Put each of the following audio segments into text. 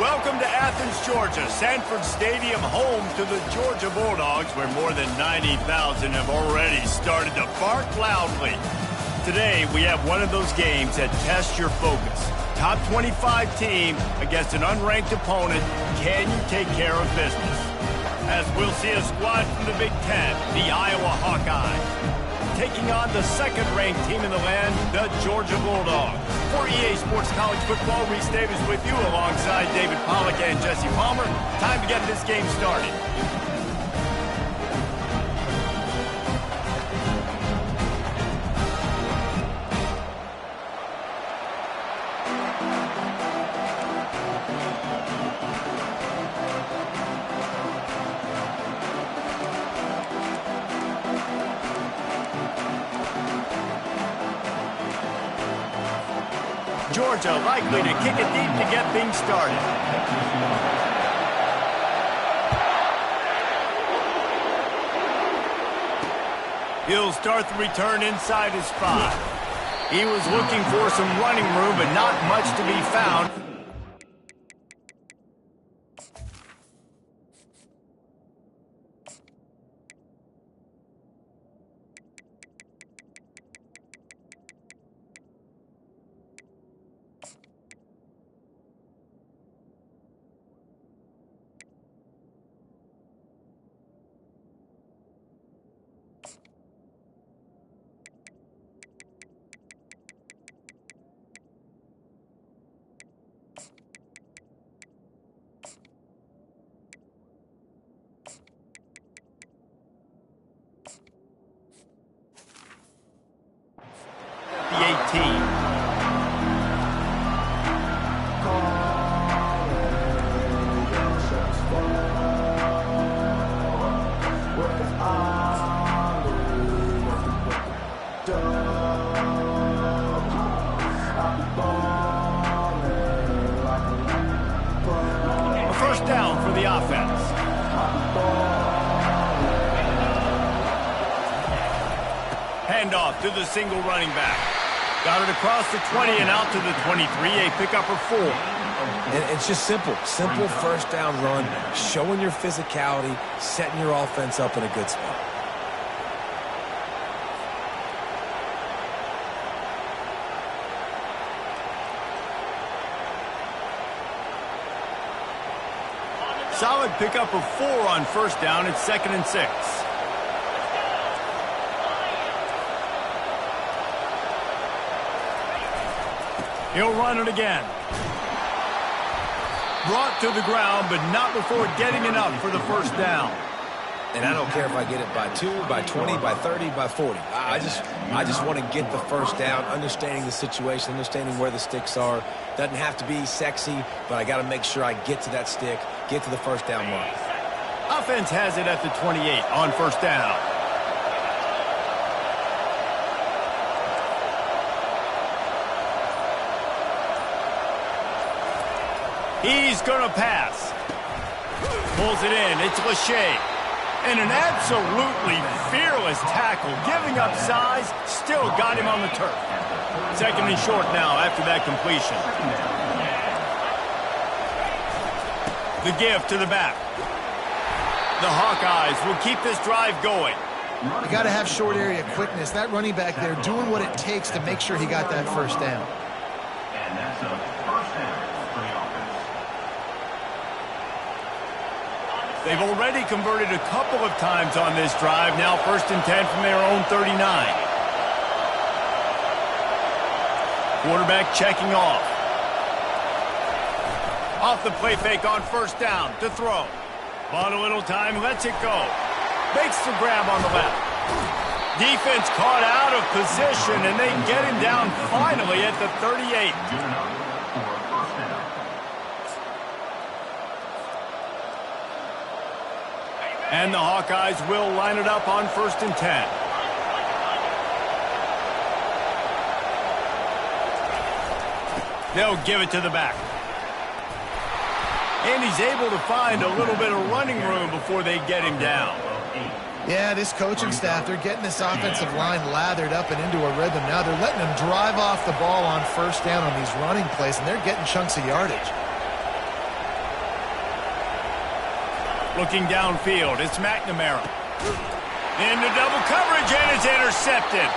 Welcome to Athens, Georgia, Sanford Stadium, home to the Georgia Bulldogs, where more than 90,000 have already started to bark loudly. Today, we have one of those games that tests your focus. Top 25 team against an unranked opponent. Can you take care of business? As we'll see a squad from the Big Ten, the Iowa Hawkeyes, taking on the second-ranked team in the land, the Georgia Bulldogs. For EA Sports College Football, Reese Davis with you alongside David Pollack and Jesse Palmer. Time to get this game started. Georgia likely to kick it deep to get things started. He'll start the return inside his 5. He was looking for some running room, but not much to be found. The 18. A first down for the offense. Handoff to the single running back. Got it across the 20 and out to the 23, a pickup of 4. And it's just simple first down run, showing your physicality, setting your offense up in a good spot. Solid pickup of 4 on first down. It's 2nd and 6. He'll run it again. Brought to the ground, but not before getting enough for the first down. And I don't care if I get it by 2, by 20, by 30, by 40. I just want to get the first down, understanding the situation, understanding where the sticks are. Doesn't have to be sexy, but I got to make sure I get to that stick, get to the first down mark. Offense has it at the 28 on first down. He's going to pass. Pulls it in. It's Lachey. And an absolutely fearless tackle. Giving up size. Still got him on the turf. 2nd and short now after that completion. The give to the back. The Hawkeyes will keep this drive going. You got to have short area quickness. That running back there doing what it takes to make sure he got that first down. And that's a first down. They've already converted a couple of times on this drive. Now 1st and 10 from their own 39. Quarterback checking off. Off the play fake on first down to throw. Bought a little time, lets it go. Makes the grab on the left. Defense caught out of position, and they get him down finally at the 38. And the Hawkeyes will line it up on 1st and 10. They'll give it to the back. And he's able to find a little bit of running room before they get him down. Yeah, this coaching staff, they're getting this offensive line lathered up and into a rhythm. Now they're letting them drive off the ball on first down on these running plays, and they're getting chunks of yardage. Looking downfield, it's McNamara. Into double coverage, and it's intercepted.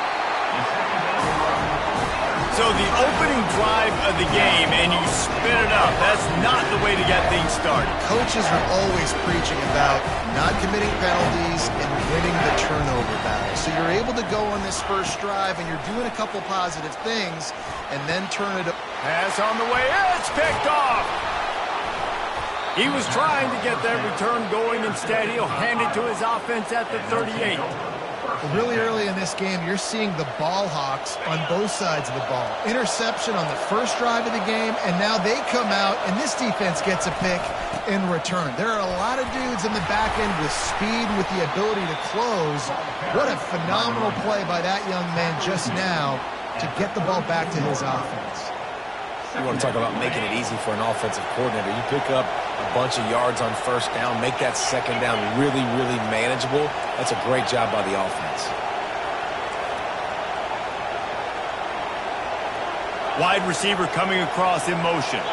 So the opening drive of the game, and you spin it up. That's not the way to get things started. Coaches are always preaching about not committing penalties and winning the turnover battle. So you're able to go on this first drive, and you're doing a couple positive things, and then turn it up. Pass on the way. It's picked off. He was trying to get that return going. Instead, he'll hand it to his offense at the 38. Really early in this game, you're seeing the ball hawks on both sides of the ball. Interception on the first drive of the game, and now they come out, and this defense gets a pick in return. There are a lot of dudes in the back end with speed, with the ability to close. What a phenomenal play by that young man just now to get the ball back to his offense. You want to talk about making it easy for an offensive coordinator. You pick up a bunch of yards on first down, make that second down really, really manageable. That's a great job by the offense. Wide receiver coming across in motion.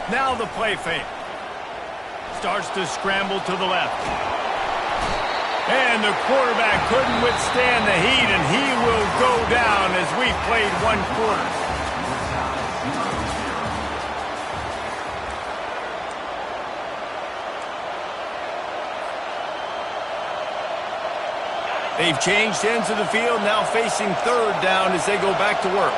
Now the play fake. Starts to scramble to the left. And the quarterback couldn't withstand the heat, and he will go down as we've played one quarter. They've changed ends of the field, now facing third down as they go back to work.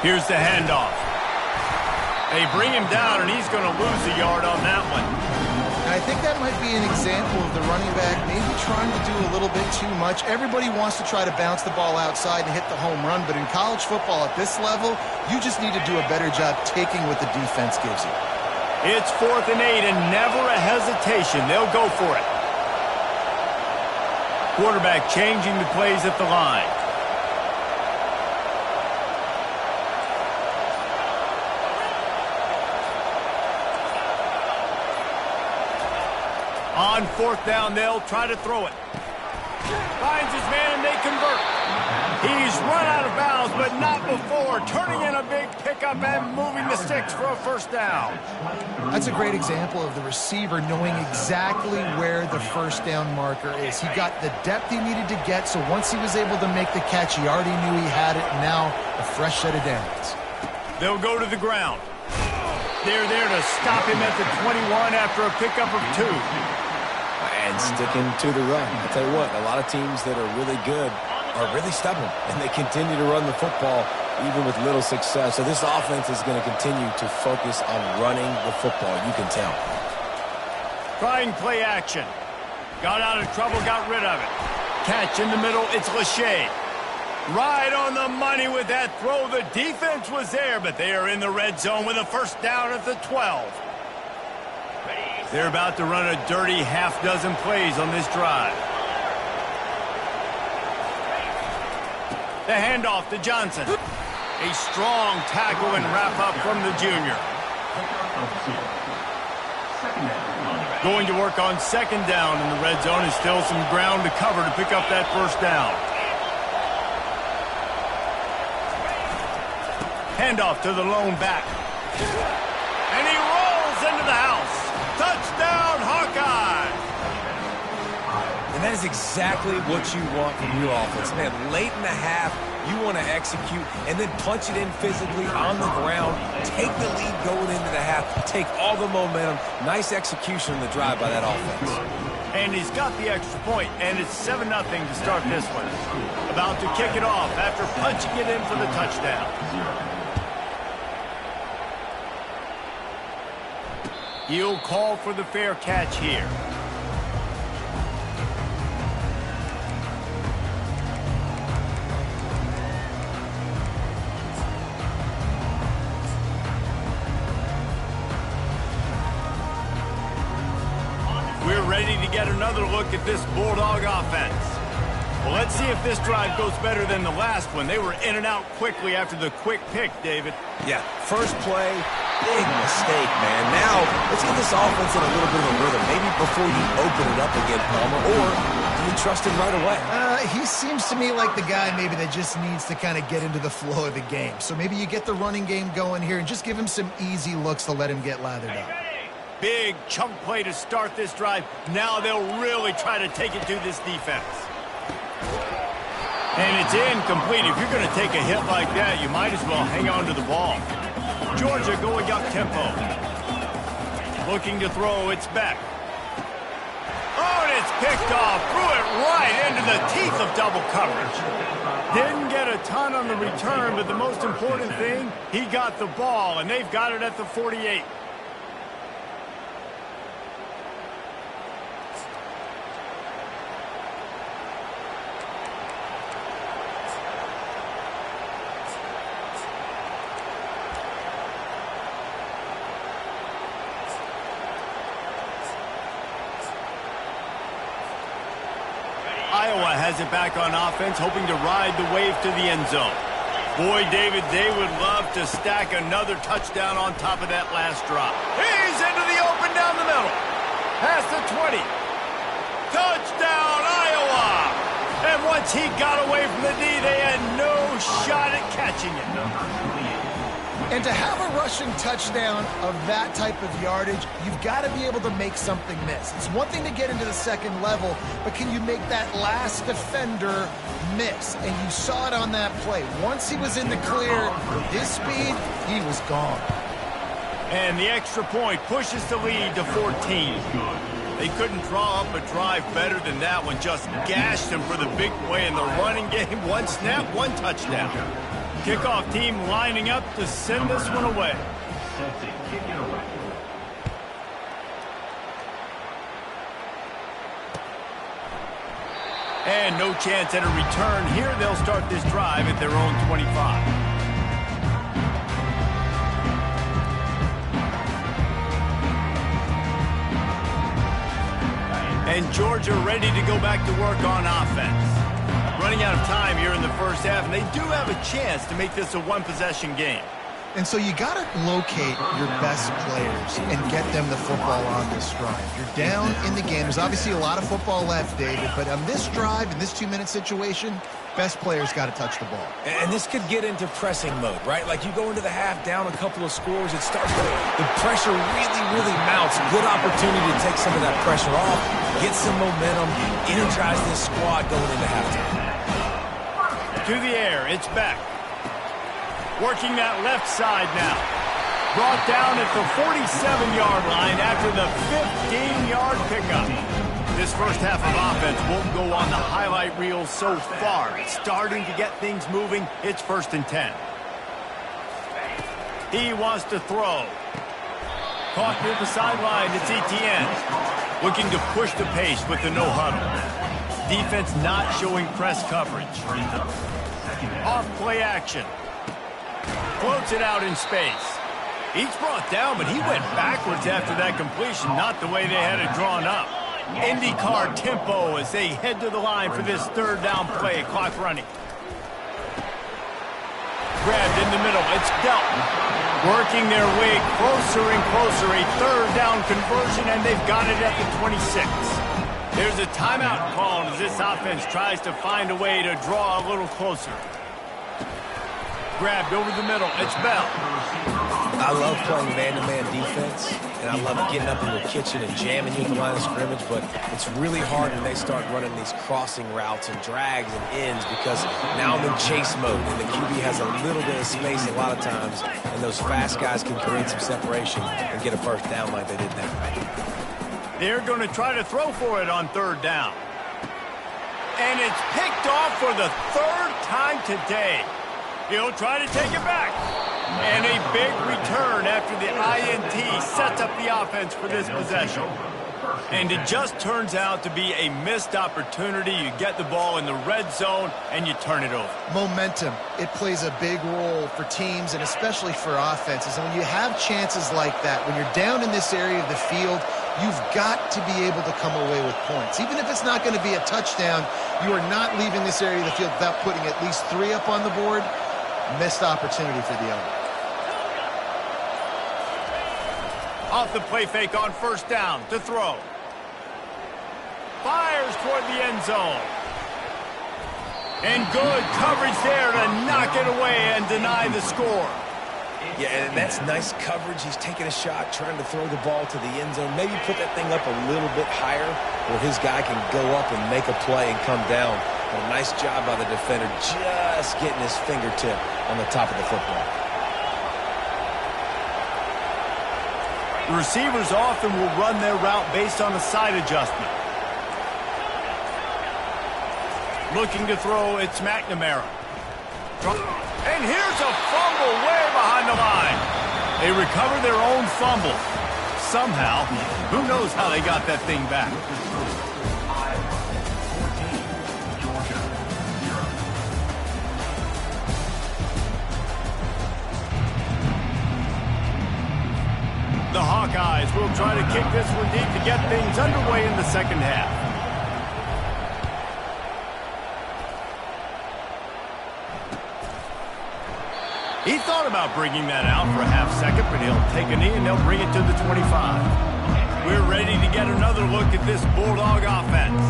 Here's the handoff. They bring him down, and he's going to lose a yard on that one. And I think that might be an example of the running back maybe trying to do a little bit too much. Everybody wants to try to bounce the ball outside and hit the home run, but in college football at this level, you just need to do a better job taking what the defense gives you. It's 4th and 8, and never a hesitation. They'll go for it. Quarterback changing the plays at the line. On 4th down, they'll try to throw it. Finds his man, and they convert. He's run out of bounds, but not before turning in a big pickup and moving the sticks for a first down. That's a great example of the receiver knowing exactly where the first down marker is. He got the depth he needed to get, so once he was able to make the catch, he already knew he had it, and now a fresh set of downs. They'll go to the ground. They're there to stop him at the 21 after a pickup of 2. And sticking to the run. I'll tell you what, a lot of teams that are really good are really stubborn, and they continue to run the football even with little success. So this offense is going to continue to focus on running the football. You can tell. Trying play action. Got out of trouble, got rid of it. Catch in the middle, it's Lachey. Right on the money with that throw. The defense was there, but they are in the red zone with a first down at the 12. They're about to run a dirty half-dozen plays on this drive. The handoff to Johnson. A strong tackle and wrap-up from the junior. Going to work on 2nd down in the red zone, and still some ground to cover to pick up that first down. Handoff to the lone back. And he rolls into the house. Touchdown, Hawkeye! And that is exactly what you want from your offense. Man, late in the half, you want to execute and then punch it in physically on the ground. Take the lead going into the half. Take all the momentum. Nice execution in the drive by that offense. And he's got the extra point, and it's 7-0 to start this one. About to kick it off after punching it in for the touchdown. He'll call for the fair catch here. We're ready to get another look at this Bulldog offense. Well, let's see if this drive goes better than the last one. They were in and out quickly after the quick pick, David. Yeah, first play, big mistake, man. Now, let's get this offense in a little bit of a rhythm. Maybe before before you open it up again, Palmer, or do you trust him right away? He seems to me like the guy maybe that just needs to kind of get into the flow of the game. So maybe you get the running game going here and just give him some easy looks to let him get lathered up. Big chunk play to start this drive. Now they'll really try to take it to this defense. And it's incomplete. If you're going to take a hit like that, you might as well hang on to the ball. Georgia going up tempo. Looking to throw, it's Beck. Oh, and it's picked off. Threw it right into the teeth of double coverage. Didn't get a ton on the return, but the most important thing, he got the ball, and they've got it at the 48. Iowa has it back on offense, hoping to ride the wave to the end zone. Boy, David, they would love to stack another touchdown on top of that last drop. He's into the open down the middle. Past the 20. Touchdown, Iowa! And once he got away from the D, they had no shot at catching it. And to have a rushing touchdown of that type of yardage, you've got to be able to make something miss. It's one thing to get into the second level, but can you make that last defender miss? And you saw it on that play. Once he was in the clear, with his speed, he was gone. And the extra point pushes the lead to 14. They couldn't draw up a drive better than that one. Just gashed them for the big play in the running game. One snap, one touchdown. Kickoff team lining up to send this one away. And no chance at a return here. They'll start this drive at their own 25. And Georgia ready to go back to work on offense. Running out of time here in the first half, and they do have a chance to make this a one-possession game. And so you got to locate your best players and get them the football on this drive. You're down in the game. There's obviously a lot of football left, David, but on this drive, in this 2-minute situation, best players got to touch the ball. And this could get into pressing mode, right? Like you go into the half down a couple of scores, it starts to, the pressure really mounts. Good opportunity to take some of that pressure off, get some momentum, energize this squad going into halftime. To the air, it's back. Working that left side now. Brought down at the 47-yard line after the 15-yard pickup. This first half of offense won't go on the highlight reel so far. It's starting to get things moving. It's 1st and 10. He wants to throw. Caught near the sideline. It's Etienne. Looking to push the pace with the no huddle. Defense not showing press coverage. Off play action. Floats it out in space. He's brought down, but he went backwards after that completion, not the way they had it drawn up. IndyCar tempo as they head to the line for this third down play. Clock running. Grabbed in the middle. It's Delton. Working their way closer and closer. A third down conversion, and they've got it at the 26. There's a timeout called as this offense tries to find a way to draw a little closer. Grabbed over the middle. It's Bell. I love playing man-to-man defense, and I love getting up in your kitchen and jamming you at the line of scrimmage, but it's really hard when they start running these crossing routes and drags and ends because now I'm in chase mode, and the QB has a little bit of space a lot of times, and those fast guys can create some separation and get a first down like they did there. They're going to try to throw for it on third down. And it's picked off for the third time today. He'll try to take it back. And a big return after the INT sets up the offense for this possession. And it just turns out to be a missed opportunity. You get the ball in the red zone, and you turn it over. Momentum, it plays a big role for teams and especially for offenses. And when you have chances like that, when you're down in this area of the field, you've got to be able to come away with points. Even if it's not going to be a touchdown, you are not leaving this area of the field without putting at least 3 up on the board. Missed opportunity for the other. Off the play fake on first down to throw. Fires toward the end zone. And good coverage there to knock it away and deny the score. Yeah, and that's nice coverage. He's taking a shot, trying to throw the ball to the end zone. Maybe put that thing up a little bit higher where his guy can go up and make a play and come down. But a nice job by the defender just getting his fingertip on the top of the football. Receivers often will run their route based on a side adjustment. Looking to throw, it's McNamara. And here's a fumble way behind the line. They recover their own fumble. Somehow, who knows how they got that thing back. The Hawkeyes will try to kick this one deep to get things underway in the second half. He thought about bringing that out for a half second, but he'll take a knee and they'll bring it to the 25. We're ready to get another look at this Bulldog offense.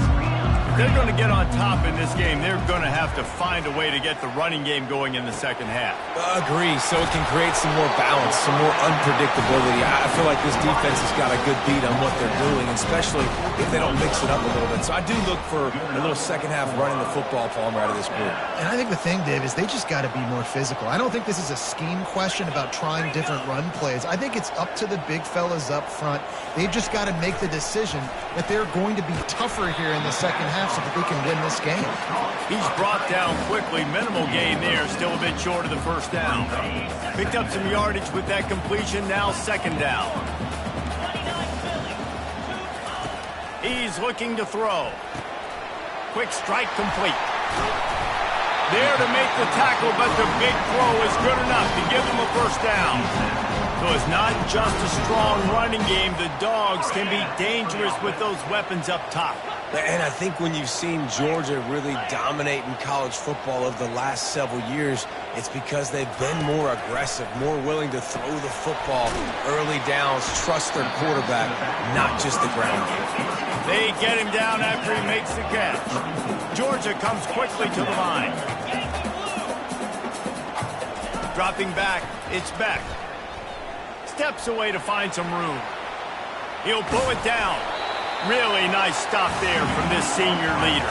If they're going to get on top in this game, they're going to have to find a way to get the running game going in the second half. Agree, so it can create some more balance, some more unpredictability. I feel like this defense has got a good beat on what they're doing, especially if they don't mix it up a little bit. So I do look for a little second half running the football, Palmer, out of this group. And I think the thing, Dave, is they just got to be more physical. I don't think this is a scheme question about trying different run plays. I think it's up to the big fellas up front. They've just got to make the decision that they're going to be tougher here in the second half so that they can win this game. He's brought down quickly. Minimal gain there. Still a bit short of the first down. Picked up some yardage with that completion. Now second down. He's looking to throw. Quick strike complete. There to make the tackle, but the big throw is good enough to give them a first down. So it's not just a strong running game. The Dogs can be dangerous with those weapons up top. And I think when you've seen Georgia really dominate in college football over the last several years, it's because they've been more aggressive, more willing to throw the football early downs, trust their quarterback, not just the ground game. They get him down after he makes the catch. Georgia comes quickly to the line. Dropping back, it's Beck. Steps away to find some room. He'll pull it down. Really nice stop there from this senior leader.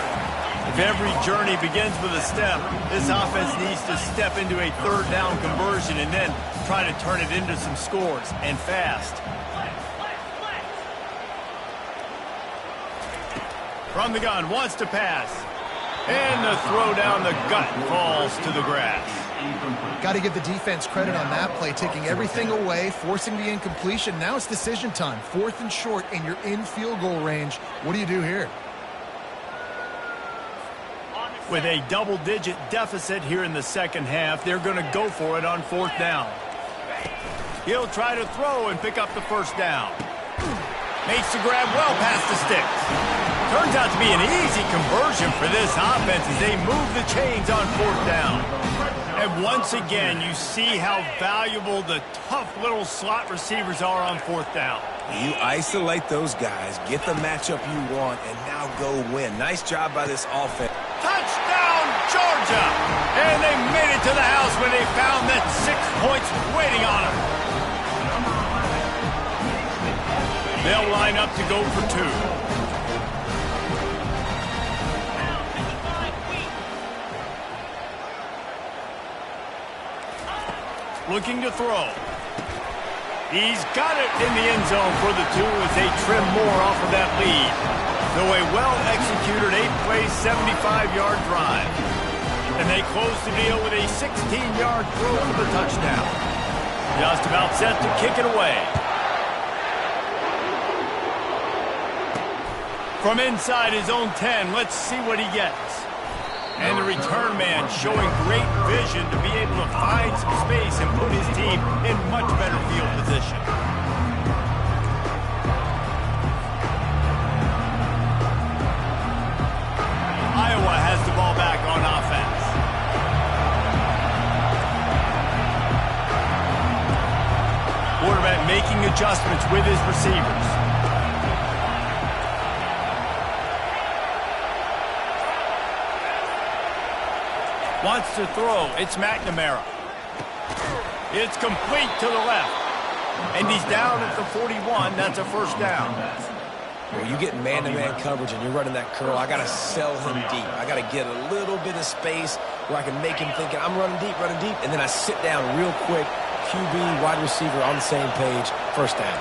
If every journey begins with a step, this offense needs to step into a third down conversion and then try to turn it into some scores, and fast. From the gun, wants to pass. And the throw down the gut falls to the grass. Got to give the defense credit on that play, taking everything away, forcing the incompletion. Now it's decision time. 4th and short, and you're in field goal range. What do you do here? With a double-digit deficit here in the second half, they're going to go for it on 4th down. He'll try to throw and pick up the first down. Makes the grab well past the sticks. Turns out to be an easy conversion for this offense as they move the chains on 4th down. And once again, you see how valuable the tough little slot receivers are on 4th down. You isolate those guys, get the matchup you want, and now go win. Nice job by this offense. Touchdown, Georgia! And they made it to the house when they found that 6 points waiting on them. They'll line up to go for 2. Looking to throw. He's got it in the end zone for the 2 as they trim more off of that lead. So a well-executed 8-play, 75-yard drive. And they close the deal with a 16-yard throw for the touchdown. Just about set to kick it away. From inside his own 10, let's see what he gets. And the return man showing great vision to be able to find some space and put his team in much better field position. Iowa has the ball back on offense. Quarterback making adjustments with his receivers. Wants to throw. It's McNamara. It's complete to the left. And he's down at the 41. That's a first down. When you get man-to-man coverage and you're running that curl, I got to sell him deep. I got to get a little bit of space where I can make him thinking, I'm running deep, and then I sit down real quick. QB, wide receiver on the same page, first down.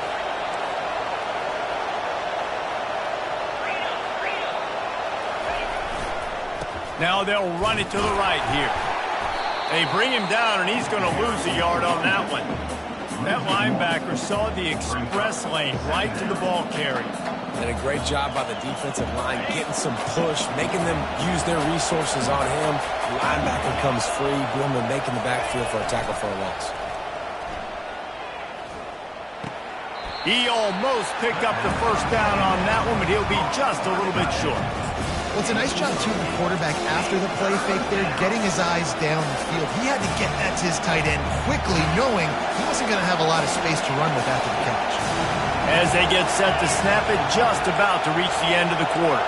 Now they'll run it to the right here. They bring him down, and he's going to lose a yard on that one. That linebacker saw the express lane right to the ball carrier. And a great job by the defensive line, getting some push, making them use their resources on him. The linebacker comes free, boom, and making the backfield for a tackle for a loss. He almost picked up the first down on that one, but he'll be just a little bit short. Well, it's a nice job, too, of the quarterback after the play fake there, getting his eyes down the field. He had to get that to his tight end quickly, knowing he wasn't going to have a lot of space to run with after the catch. As they get set to snap it, just about to reach the end of the quarter.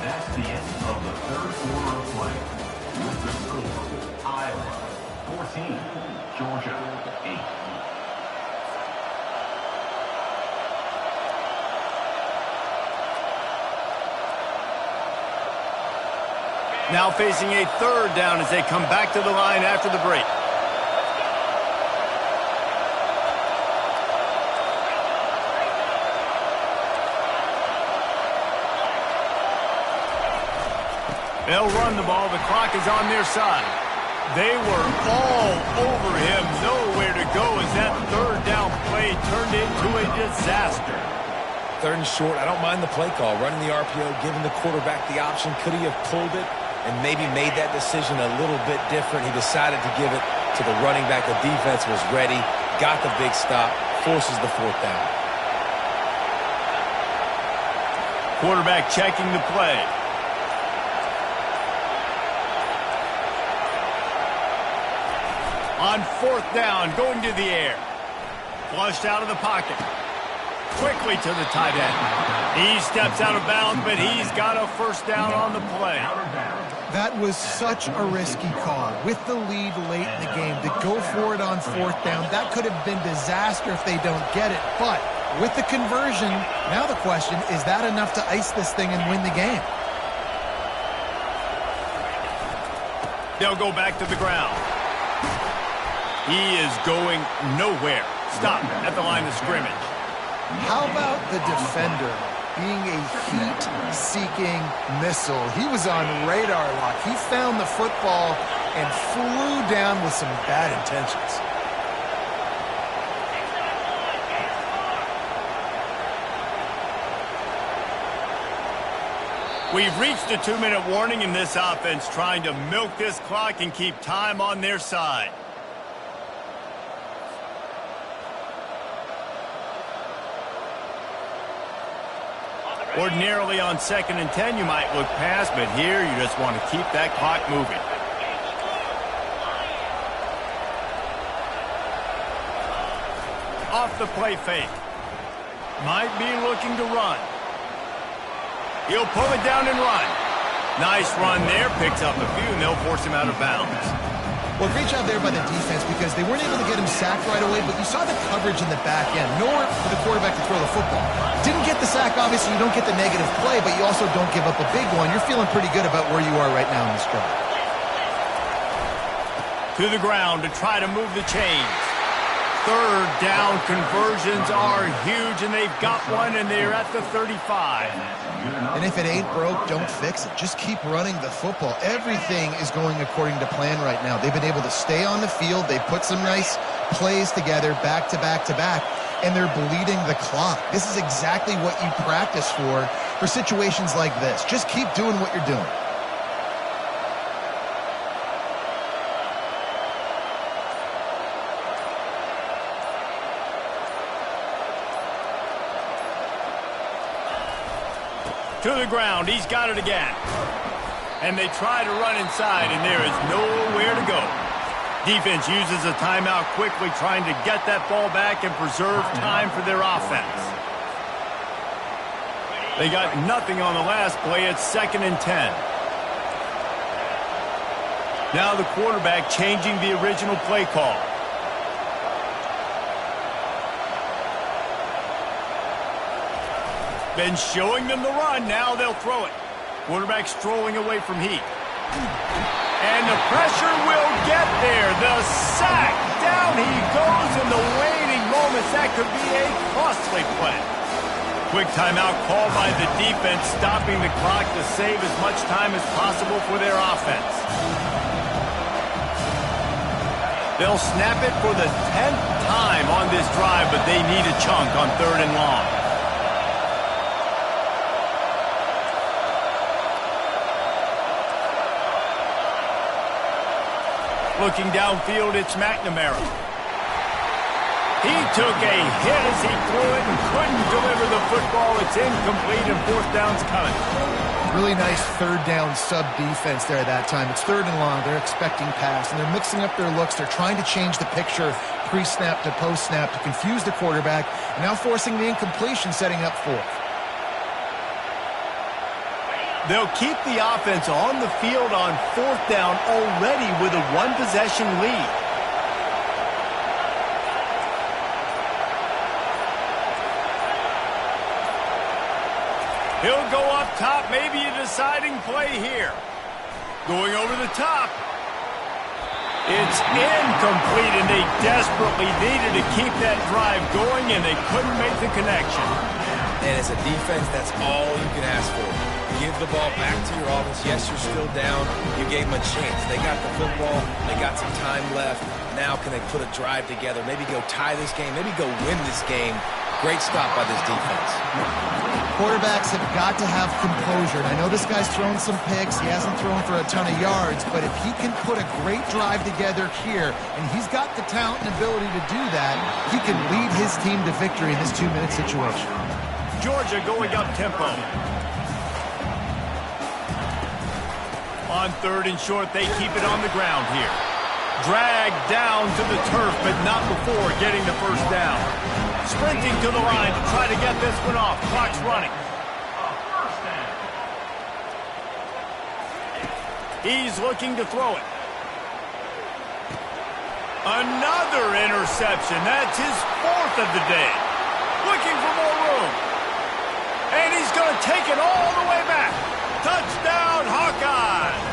That's the end of the third quarter of play. With the score, Iowa 14, Georgia 8. Now facing a third down as they come back to the line after the break. They'll run the ball. The clock is on their side. They were all over him. Nowhere to go as that third down play turned into a disaster. Third and short, I don't mind the play call. Running the RPO, giving the quarterback the option. Could he have pulled it and maybe made that decision a little bit different? He decided to give it to the running back. The defense was ready, got the big stop, forces the fourth down. Quarterback checking the play. On fourth down, going to the air. Flushed out of the pocket. Quickly to the tight end. He steps out of bounds, but he's got a first down on the play. That was such a risky call. With the lead late in the game, to go for it on fourth down, that could have been disaster if they don't get it. But with the conversion, now the question, is that enough to ice this thing and win the game? They'll go back to the ground. He is going nowhere. Stop at the line of scrimmage. How about the defender being a heat-seeking missile? He was on radar lock. He found the football and flew down with some bad intentions. We've reached a 2-minute warning in this offense, trying to milk this clock and keep time on their side. Ordinarily on 2nd and 10, you might look past, but here you just want to keep that clock moving. Off the play fake. Might be looking to run. He'll pull it down and run. Nice run there. Picks up a few, and they'll force him out of bounds. Well, great job there by the defense because they weren't able to get him sacked right away, but you saw the coverage in the back end. Nowhere for the quarterback to throw the football. Didn't get the sack, obviously. You don't get the negative play, but you also don't give up a big one. You're feeling pretty good about where you are right now in this drive. To the ground to try to move the chains. Third down conversions are huge, and they've got one, and they're at the 35. And if it ain't broke, don't fix it. Just keep running the football. Everything is going according to plan right now. They've been able to stay on the field. They've put some nice plays together back to back to back, and they're bleeding the clock. This is exactly what you practice for situations like this. Just keep doing what you're doing. To the ground, he's got it again. And they try to run inside, and there is nowhere to go. Defense uses a timeout quickly, trying to get that ball back and preserve time for their offense. They got nothing on the last play. It's 2nd and 10. Now the quarterback changing the original play call. Been showing them the run. Now they'll throw it. Quarterback strolling away from heat. And the pressure will get there. The sack. Down he goes in the waning moments. That could be a costly play. Quick timeout called by the defense, stopping the clock to save as much time as possible for their offense. They'll snap it for the 10th time on this drive, but they need a chunk on 3rd and long. Looking downfield, it's McNamara. He took a hit as he threw it and couldn't deliver the football. It's incomplete and 4th down's coming. Really nice 3rd down sub defense there that time. It's 3rd and long. They're expecting pass, and they're mixing up their looks. They're trying to change the picture pre-snap to post-snap to confuse the quarterback, and now forcing the incompletion, setting up 4th. They'll keep the offense on the field on 4th down already with a 1-possession lead. He'll go up top, maybe a deciding play here. Going over the top. It's incomplete, and they desperately needed to keep that drive going, and they couldn't make the connection. And as a defense, that's all you can ask for. Give the ball back to your offense. Yes, you're still down. You gave them a chance. They got the football. They got some time left. Now can they put a drive together? Maybe go tie this game. Maybe go win this game. Great stop by this defense. Quarterbacks have got to have composure. And I know this guy's thrown some picks. He hasn't thrown for a ton of yards. But if he can put a great drive together here, and he's got the talent and ability to do that, he can lead his team to victory in this 2-minute situation. Georgia going up tempo. On 3rd and short, they keep it on the ground here. Dragged down to the turf, but not before getting the 1st down. Sprinting to the line to try to get this one off. Clock's running. He's looking to throw it. Another interception. That's his 4th of the day. Looking for more room. And he's going to take it all the way back. Touchdown, Hawkeye!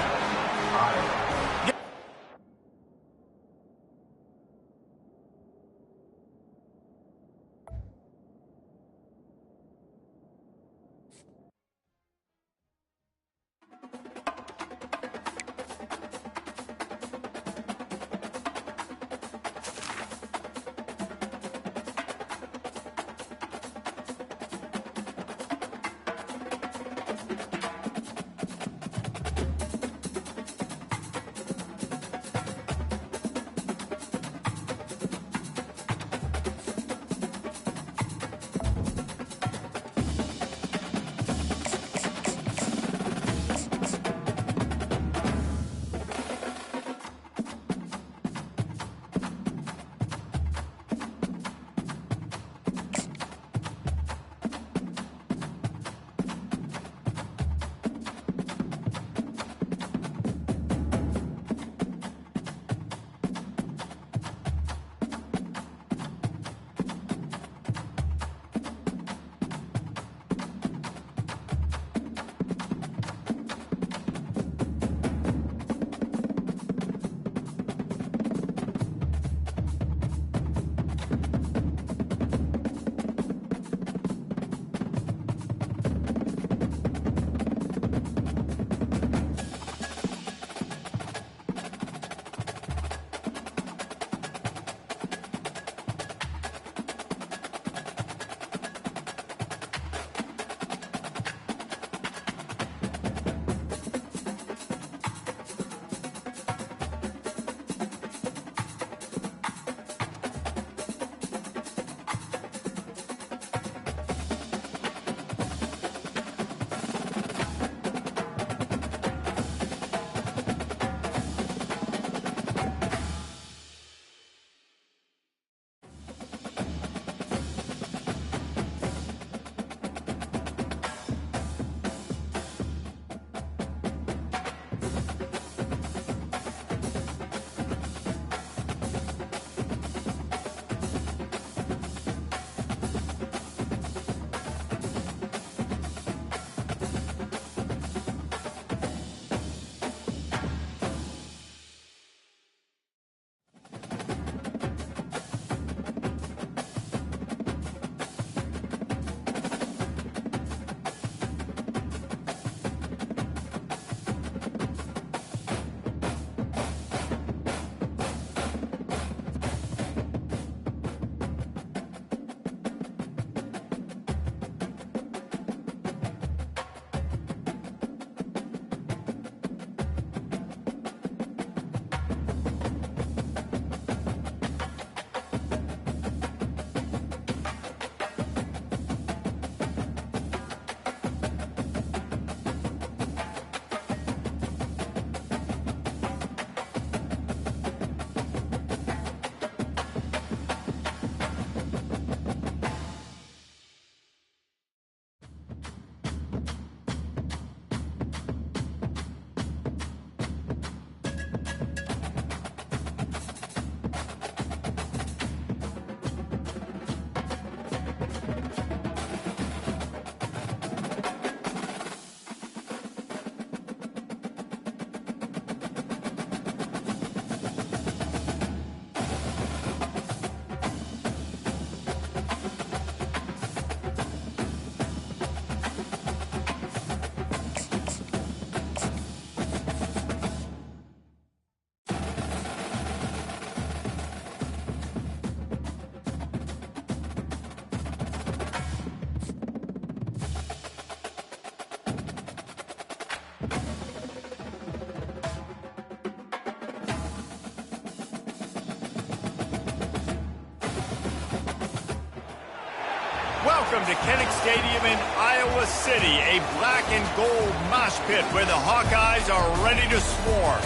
Welcome to Kinnick Stadium in Iowa City, a black and gold mosh pit where the Hawkeyes are ready to swarm.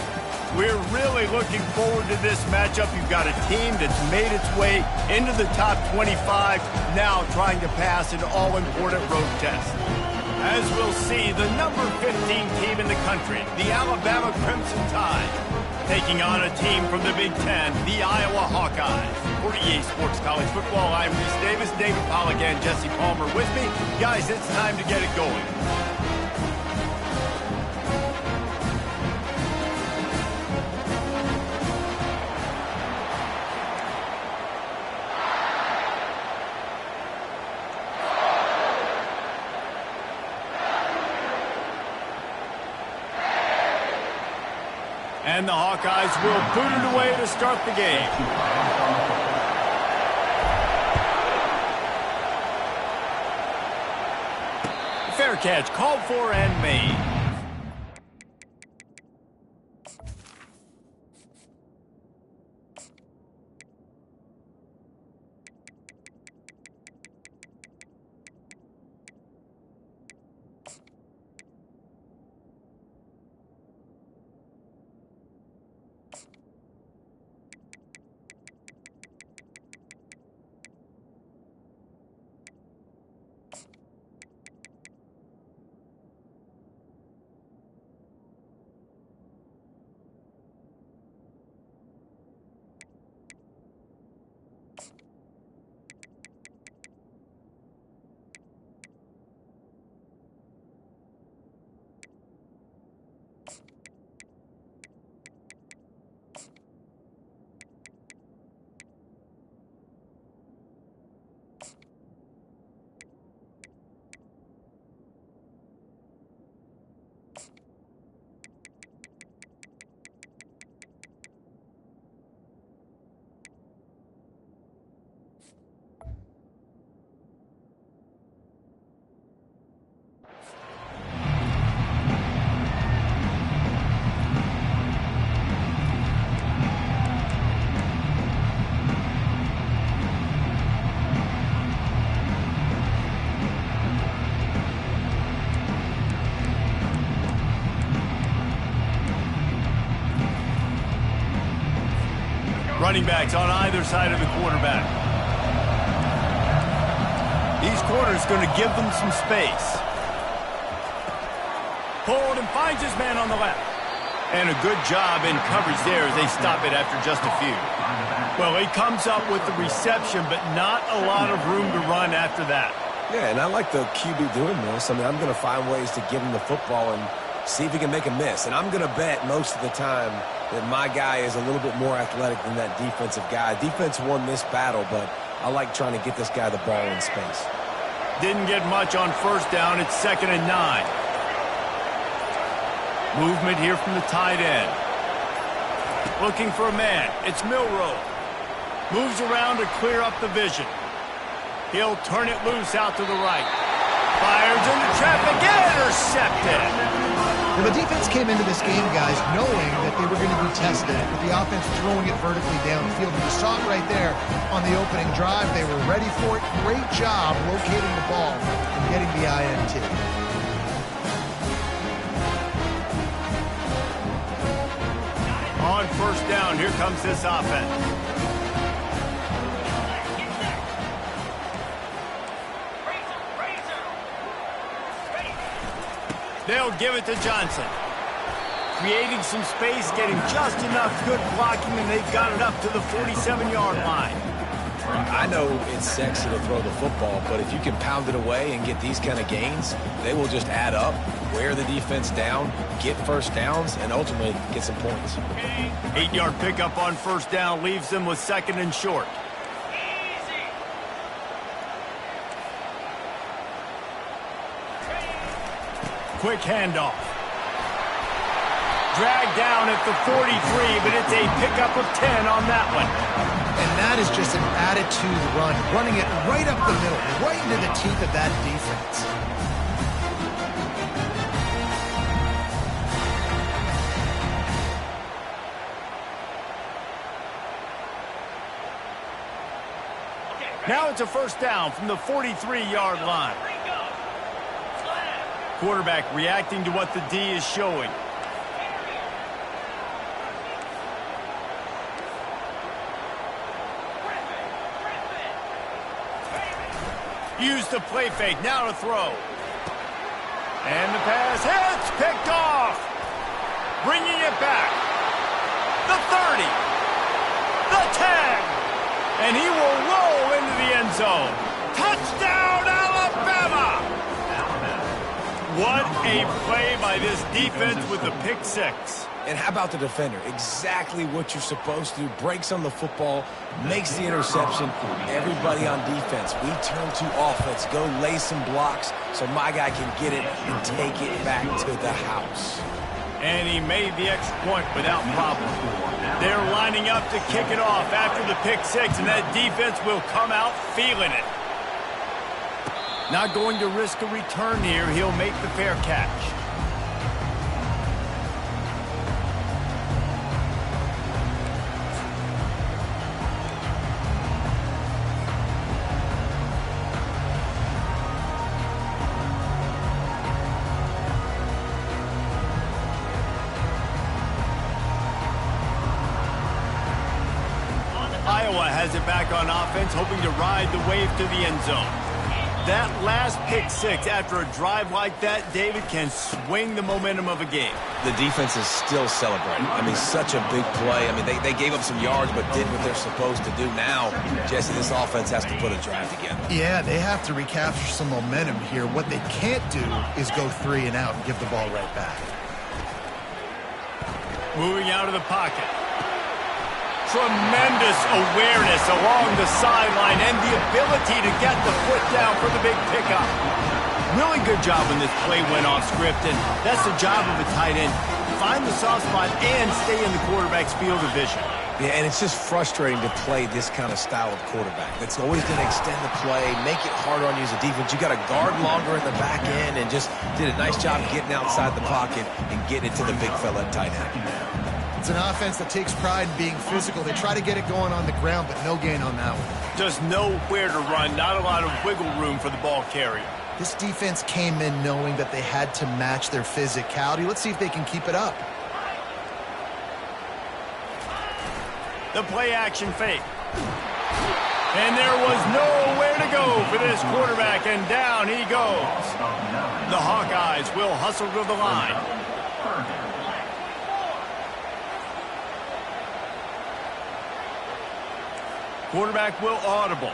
We're really looking forward to this matchup. You've got a team that's made its way into the top 25, now trying to pass an all-important road test. As we'll see, the number 15 team in the country, the Alabama Crimson Tide, taking on a team from the Big Ten, the Iowa Hawkeyes. For EA Sports College Football, I'm Reese Davis, David Pollack, and Jesse Palmer with me. Guys, it's time to get it going. And the Hawkeyes will boot it away to start the game. Fair catch called for and made. Running backs on either side of the quarterback. These corners going to give them some space. Pulled and finds his man on the left. And a good job in coverage there as they stop it after just a few. Well, he comes up with the reception, but not a lot of room to run after that. Yeah, and I like the QB doing this. I mean, I'm going to find ways to give him the football and see if he can make a miss. And I'm going to bet most of the time that my guy is a little bit more athletic than that defensive guy. Defense won this battle, but I like trying to get this guy the ball in space. Didn't get much on first down. It's 2nd and 9. Movement here from the tight end. Looking for a man. It's Milroe. Moves around to clear up the vision. He'll turn it loose out to the right. Fires into traffic. Intercepted. Well, the defense came into this game, guys, knowing that they were going to be tested with the offense throwing it vertically downfield. You saw it right there on the opening drive. They were ready for it. Great job locating the ball and getting the INT. On first down, here comes this offense. They'll give it to Johnson. Creating some space, getting just enough good blocking, and they've got it up to the 47-yard line. I know it's sexy to throw the football, but if you can pound it away and get these kind of gains, they will just add up, wear the defense down, get first downs, and ultimately get some points. 8-yard pickup on first down leaves them with 2nd and short. Quick handoff. Dragged down at the 43, but it's a pickup of 10 on that one. And that is just an attitude run, running it right up the middle, right into the teeth of that defense. Okay, Now it's a first down from the 43-yard line. Quarterback reacting to what the D is showing. Use the play fake, now to throw. And the pass hits, picked off. Bringing it back. The 30. The 10. And he will roll into the end zone. Touchdown, Alabama! What a play by this defense with the pick six. And how about the defender? Exactly what you're supposed to do. Breaks on the football, makes the interception. Everybody on defense, we turn to offense. Go lay some blocks so my guy can get it and take it back to the house. And he made the extra point without problem. They're lining up to kick it off after the pick six, and that defense will come out feeling it. Not going to risk a return here. He'll make the fair catch. Iowa has it back on offense, hoping to ride the wave to the end zone. That last pick six after a drive like that, David, can swing the momentum of a game. The defense is still celebrating. I mean, such a big play. I mean, they gave up some yards but did what they're supposed to do. Now, Jesse, this offense has to put a drive together. Yeah, they have to recapture some momentum here. What they can't do is go 3 and out and give the ball right back. Moving out of the pocket. Tremendous awareness along the sideline and the ability to get the foot down for the big pickup. Really good job when this play went off script, and that's the job of a tight end. Find the soft spot and stay in the quarterback's field of vision. Yeah, and it's just frustrating to play this kind of style of quarterback. That's always going to extend the play, make it harder on you as a defense. You got to guard longer in the back end, and just did a nice job getting outside the pocket and getting it to the big fella at tight end. It's an offense that takes pride in being physical. They try to get it going on the ground, but no gain on that one. Just nowhere to run, not a lot of wiggle room for the ball carrier. This defense came in knowing that they had to match their physicality. Let's see if they can keep it up. The play action fake. And there was nowhere to go for this quarterback, and down he goes. The Hawkeyes will hustle to the line. Quarterback will audible.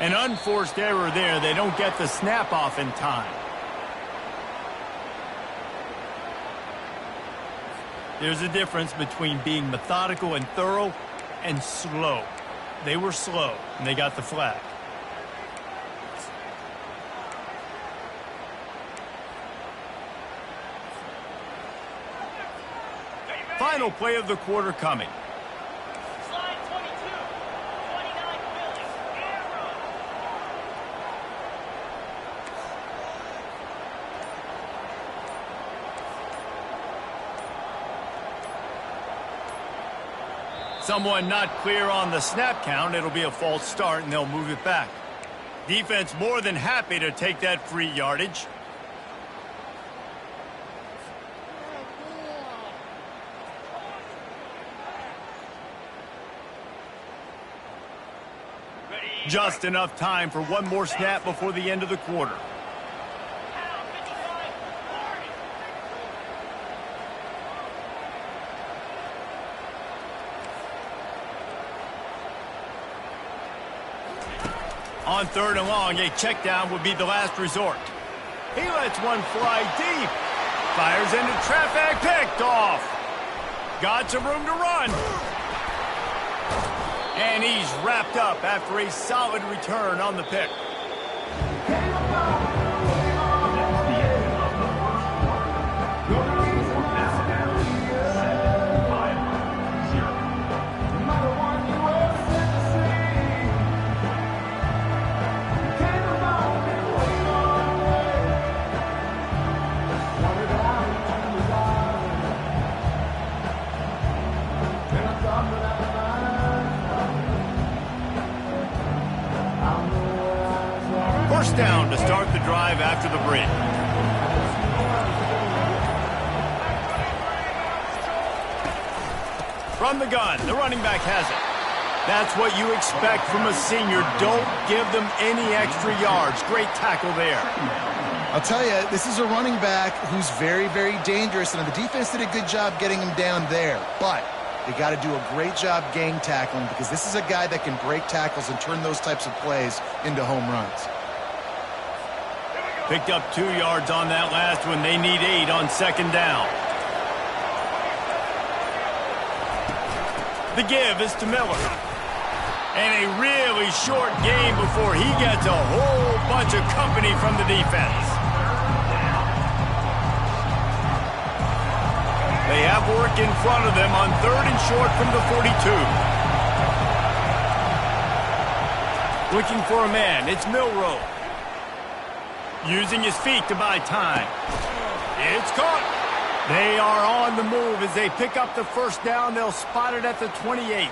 An unforced error there. They don't get the snap off in time. There's a difference between being methodical and thorough and slow. They were slow, and they got the flag. Final play of the quarter coming. Slide 22, 29 Philly, arrow. Someone not clear on the snap count. It'll be a false start, and they'll move it back. Defense more than happy to take that free yardage. Just enough time for one more snap before the end of the quarter. On 3rd and long, a check down would be the last resort. He lets one fly deep. Fires into traffic, picked off. Got some room to run. And he's wrapped up after a solid return on the pick. down to start the drive after the break. From the gun, the running back has it. That's what you expect from a senior. Don't give them any extra yards. Great tackle there. I'll tell you, this is a running back who's very, very dangerous, and the defense did a good job getting him down there. But they got to do a great job gang tackling because this is a guy that can break tackles and turn those types of plays into home runs. Picked up 2 yards on that last one. They need 8 on second down. The give is to Miller. And a really short game before he gets a whole bunch of company from the defense. They have work in front of them on 3rd and short from the 42. Looking for a man. It's Milroe. Using his feet to buy time. It's caught. They are on the move as they pick up the first down. They'll spot it at the 28.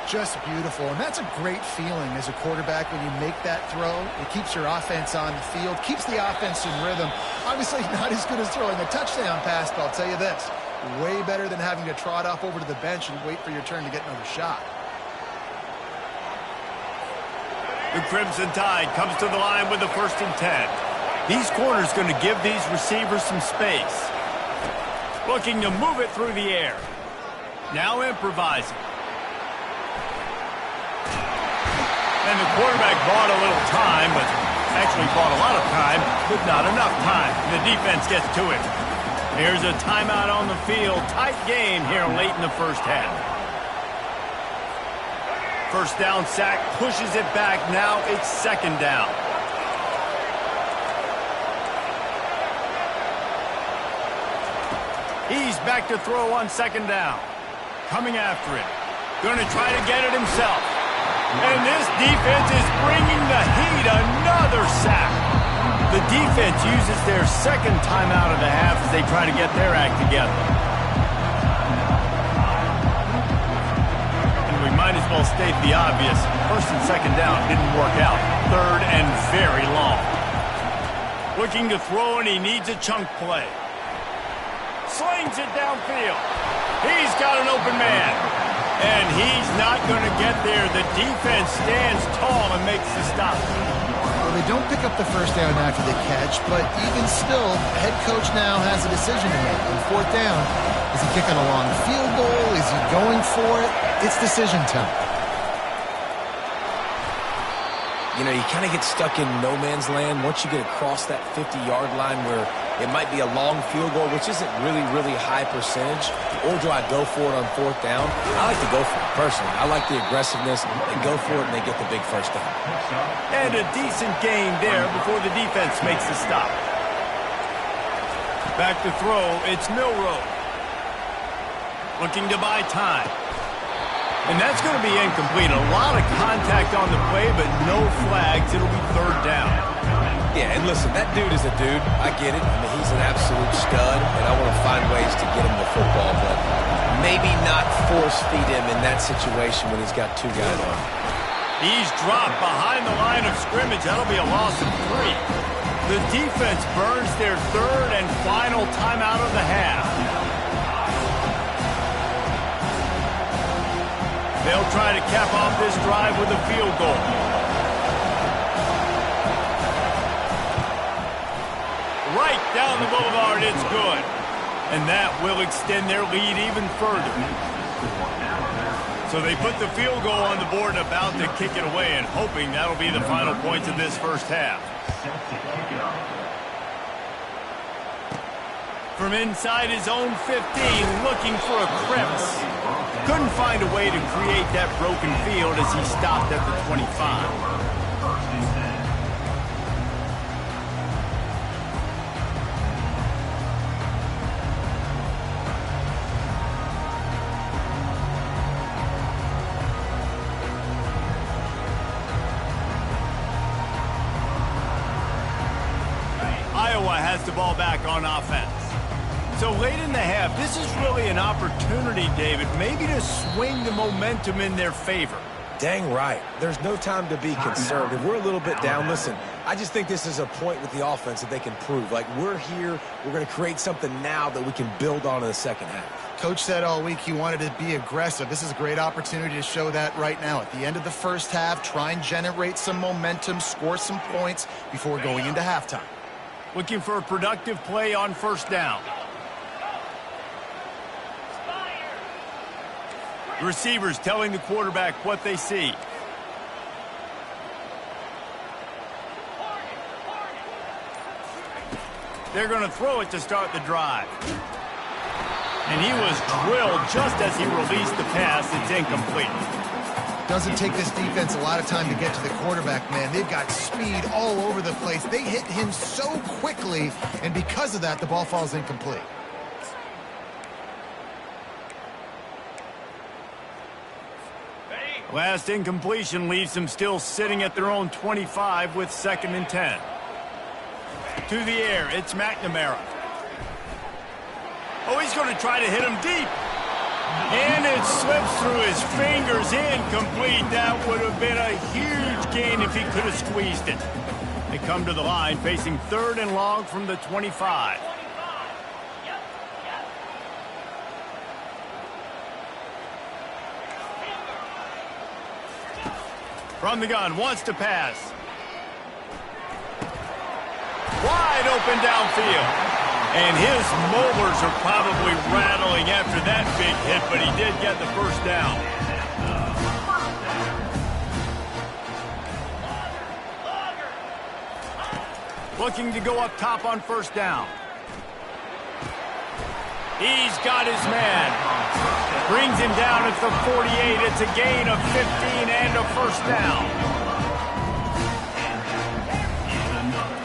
Just beautiful, and that's a great feeling as a quarterback when you make that throw. It keeps your offense on the field, keeps the offense in rhythm. Obviously not as good as throwing a touchdown pass, but I'll tell you this, way better than having to trot off over to the bench and wait for your turn to get another shot. The Crimson Tide comes to the line with the 1st and 10. These corners going to give these receivers some space. Looking to move it through the air. Now improvising. And the quarterback bought a little time, but actually bought a lot of time, but not enough time. The defense gets to it. Here's a timeout on the field. Tight game here late in the first half. First down sack, pushes it back. Now it's second down. He's back to throw on second down. Coming after it. Going to try to get it himself. And this defense is bringing the heat. Another sack. The defense uses their second timeout of the half as they try to get their act together. And we might as well state the obvious. First and second down didn't work out. 3rd and very long. Looking to throw, and he needs a chunk play. Slings it downfield. He's got an open man. And he's not going to get there. The defense stands tall and makes the stop. Well, they don't pick up the first down after the catch, but even still, head coach now has a decision to make. On 4th down, is he kicking a long field goal? Is he going for it? It's decision time. You know, you kind of get stuck in no man's land once you get across that 50-yard line where it might be a long field goal, which isn't really, really high percentage. Or do I go for it on 4th down? I like to go for it, personally. I like the aggressiveness and go for it, and they get the big first down. And a decent gain there before the defense makes the stop. Back to throw, it's Milroe. Looking to buy time. And that's going to be incomplete. A lot of contact on the play, but no flags. It'll be 3rd down. Yeah, and listen, that dude is a dude. I get it. I mean, he's an absolute stud, and I want to find ways to get him the football, but maybe not force feed him in that situation when he's got 2 guys on. He's dropped behind the line of scrimmage. That'll be a loss of 3. The defense burns their 3rd and final timeout of the half. They'll try to cap off this drive with a field goal. Right down the boulevard, it's good. And that will extend their lead even further. So they put the field goal on the board and about to kick it away, and hoping that'll be the final points of this first half. From inside his own 15, looking for a crevice. Couldn't find a way to create that broken field as he stopped at the 25. Iowa has the ball back on offense. So late in the half, this is really an opportunity, David, maybe to swing the momentum in their favor. Dang right. There's no time to be conservative. We're a little bit down. Listen, I just think this is a point with the offense that they can prove. Like, we're here. We're going to create something now that we can build on in the second half. Coach said all week he wanted to be aggressive. This is a great opportunity to show that right now. At the end of the first half, try and generate some momentum, score some points before going into halftime. Looking for a productive play on first down. The receivers telling the quarterback what they see. They're going to throw it to start the drive. And he was drilled just as he released the pass. It's incomplete. Doesn't take this defense a lot of time to get to the quarterback, man. They've got speed all over the place. They hit him so quickly, and because of that, the ball falls incomplete. Last incompletion leaves them still sitting at their own 25 with 2nd and 10. To the air, it's McNamara. Oh, he's going to try to hit him deep. And it slips through his fingers, incomplete. That would have been a huge gain if he could have squeezed it. They come to the line facing 3rd and long from the 25. From the gun, wants to pass. Wide open downfield. And his molars are probably rattling after that big hit, but he did get the first down. Looking to go up top on first down. He's got his man. Brings him down at the 48. It's a gain of 15 and a first down.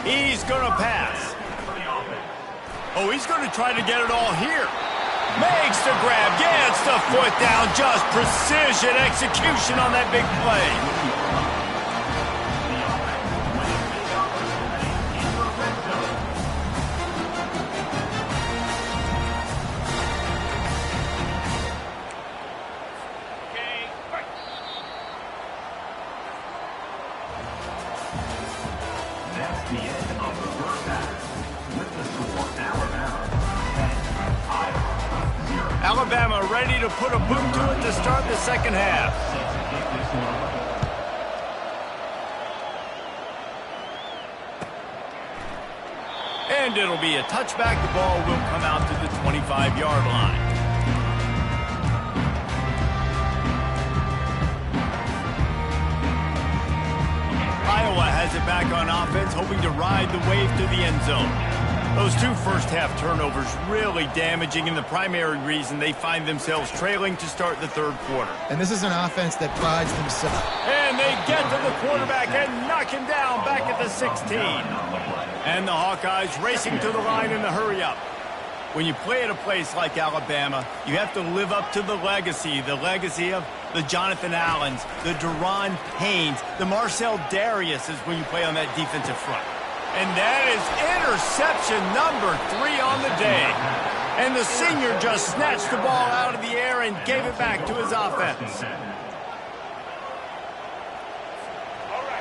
He's going to pass. Oh, he's going to try to get it all here. Makes the grab, gets the foot down. Just precision execution on that big play. That's the end of the first half. With the score, Alabama ready to put a boot to it to start the second half. And it'll be a touchback. The ball will come out to the 25-yard line. Iowa has it back on offense, hoping to ride the wave to the end zone. Those two first-half turnovers really damaging, and the primary reason they find themselves trailing to start the third quarter. And this is an offense that prides themselves. And they get to the quarterback and knock him down back at the 16. And the Hawkeyes racing to the line in the hurry-up. When you play at a place like Alabama, you have to live up to the legacy of the Jonathan Allens, the Deron Paynes, the Marcel Dariuses when you play on that defensive front. And that is interception number 3 on the day. And the senior just snatched the ball out of the air and gave it back to his offense.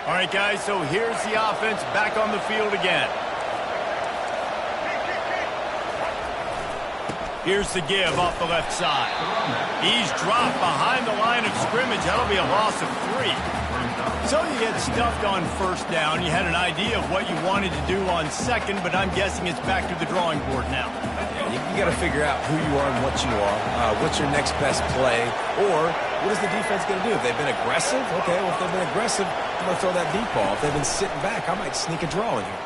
All right, guys, so here's the offense back on the field again. Here's the give off the left side. He's dropped behind the line of scrimmage. That'll be a loss of 3. So you get stuffed on first down. You had an idea of what you wanted to do on second, but I'm guessing it's back to the drawing board now. You got to figure out who you are and what you are. What's your next best play? Or what is the defense going to do? If they've been aggressive, okay, well, if they've been aggressive, I'm going to throw that deep ball. If they've been sitting back, I might sneak a draw in here.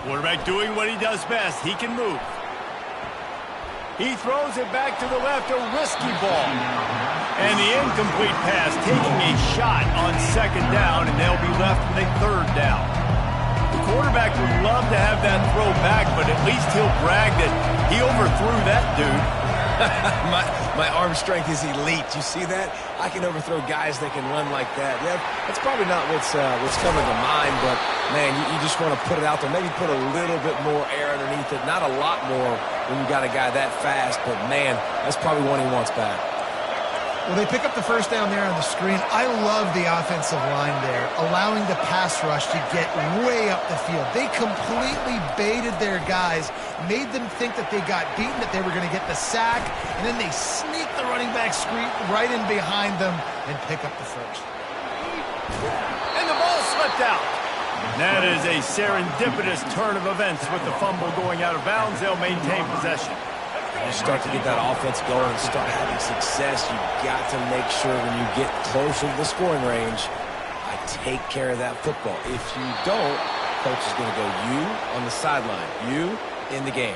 Quarterback doing what he does best. He can move. He throws it back to the left, a risky ball. And the incomplete pass taking a shot on second down, and they'll be left with a third down. The quarterback would love to have that throw back, but at least he'll brag that he overthrew that dude. my arm strength is elite. You see that? I can overthrow guys that can run like that. Yeah, that's probably not what's coming to mind, but, man, you just want to put it out there. Maybe put a little bit more air underneath it. Not a lot more when you got a guy that fast, but, man, that's probably one he wants back. Well, they pick up the first down there on the screen. I love the offensive line there, allowing the pass rush to get way up the field. They completely baited their guys, made them think that they got beaten, that they were going to get the sack, and then they sneak the running back screen right in behind them and pick up the first. And the ball slipped out. That is a serendipitous turn of events. With the fumble going out of bounds, they'll maintain possession. You start to get that offense going and start having success, you've got to make sure when you get closer to the scoring range, I take care of that football. If you don't, coach is going to go you on the sideline, you in the game.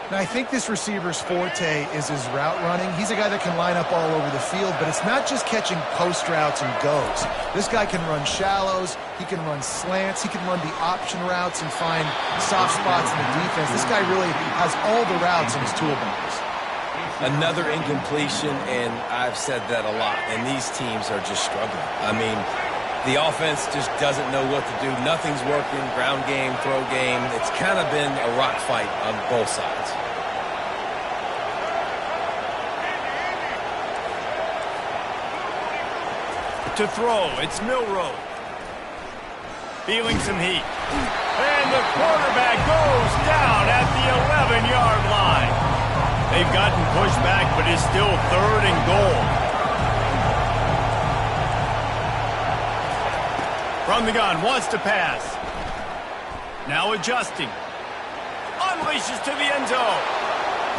Now, I think this receiver's forte is his route running. He's a guy that can line up all over the field, but it's not just catching post routes and goes. This guy can run shallows, he can run slants, he can run the option routes and find soft spots in the defense. This guy really has all the routes in his toolbox. Another incompletion, and I've said that a lot, and these teams are just struggling. I mean, the offense just doesn't know what to do. Nothing's working, ground game, throw game. It's kind of been a rock fight on both sides. To throw, it's Milroe. Feeling some heat. And the quarterback goes down at the 11-yard line. They've gotten pushed back, but it's still 3rd and goal. From the gun, wants to pass. Now adjusting. Unleashes to the end zone.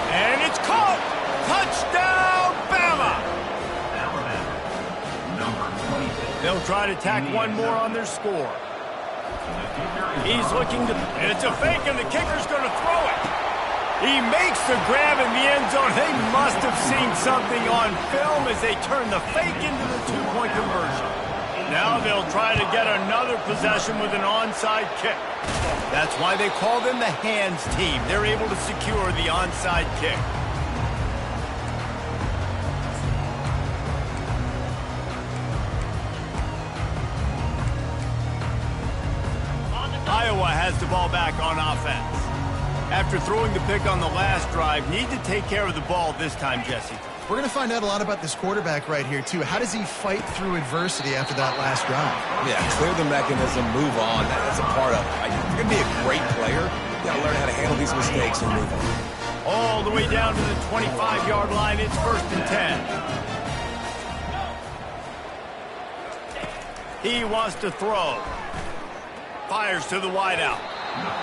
And it's caught. Touchdown, Bama. They'll try to tack one more on their score. He's looking to... It's a fake, and the kicker's going to throw it. He makes the grab in the end zone. They must have seen something on film as they turn the fake into the two-point conversion. Now they'll try to get another possession with an onside kick. That's why they call them the hands team. They're able to secure the onside kick. Iowa has the ball back on offense. After throwing the pick on the last drive, need to take care of the ball this time, Jesse. We're going to find out a lot about this quarterback right here, too. How does he fight through adversity after that last drive? Yeah, clear the mechanism, move on. That's a part of it. Right? If you're going to be a great player, you got to learn how to handle these mistakes and move on. All the way down to the 25-yard line. It's 1st and 10. He wants to throw. Fires to the wideout.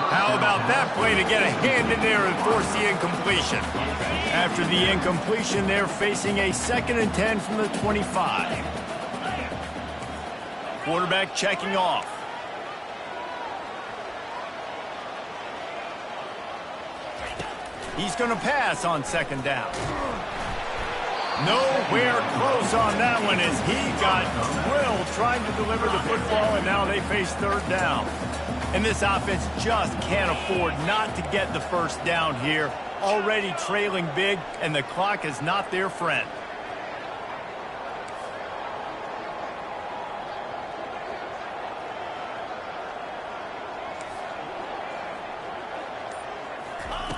How about that play to get a hand in there and force the incompletion? After the incompletion, they're facing a 2nd and 10 from the 25. Quarterback checking off. He's going to pass on 2nd down. Nowhere close on that one as he got drilled trying to deliver the football, and now they face 3rd down. And this offense just can't afford not to get the first down here. Already trailing big, and the clock is not their friend.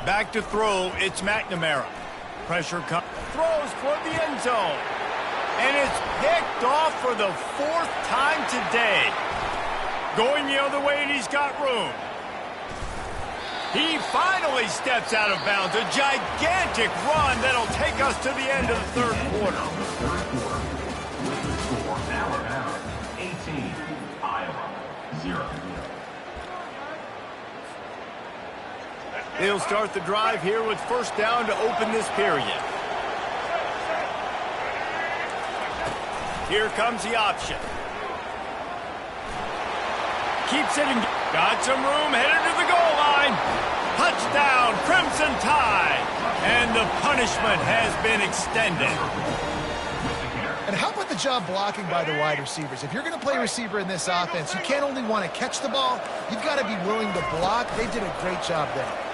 Back to throw, it's McNamara. Pressure comes, throws for the end zone. And it's picked off for the 4th time today. Going the other way, and he's got room. He finally steps out of bounds. A gigantic run that'll take us to the end of the 3rd quarter. With the score, Alabama 18, Iowa 0. They'll start the drive here with 1st down to open this period. Here comes the option. Keeps it and got some room, headed to the goal line. Touchdown, Crimson Tide. And the punishment has been extended. And how about the job blocking by the wide receivers? If you're going to play receiver in this offense, you can't only want to catch the ball, you've got to be willing to block. They did a great job there.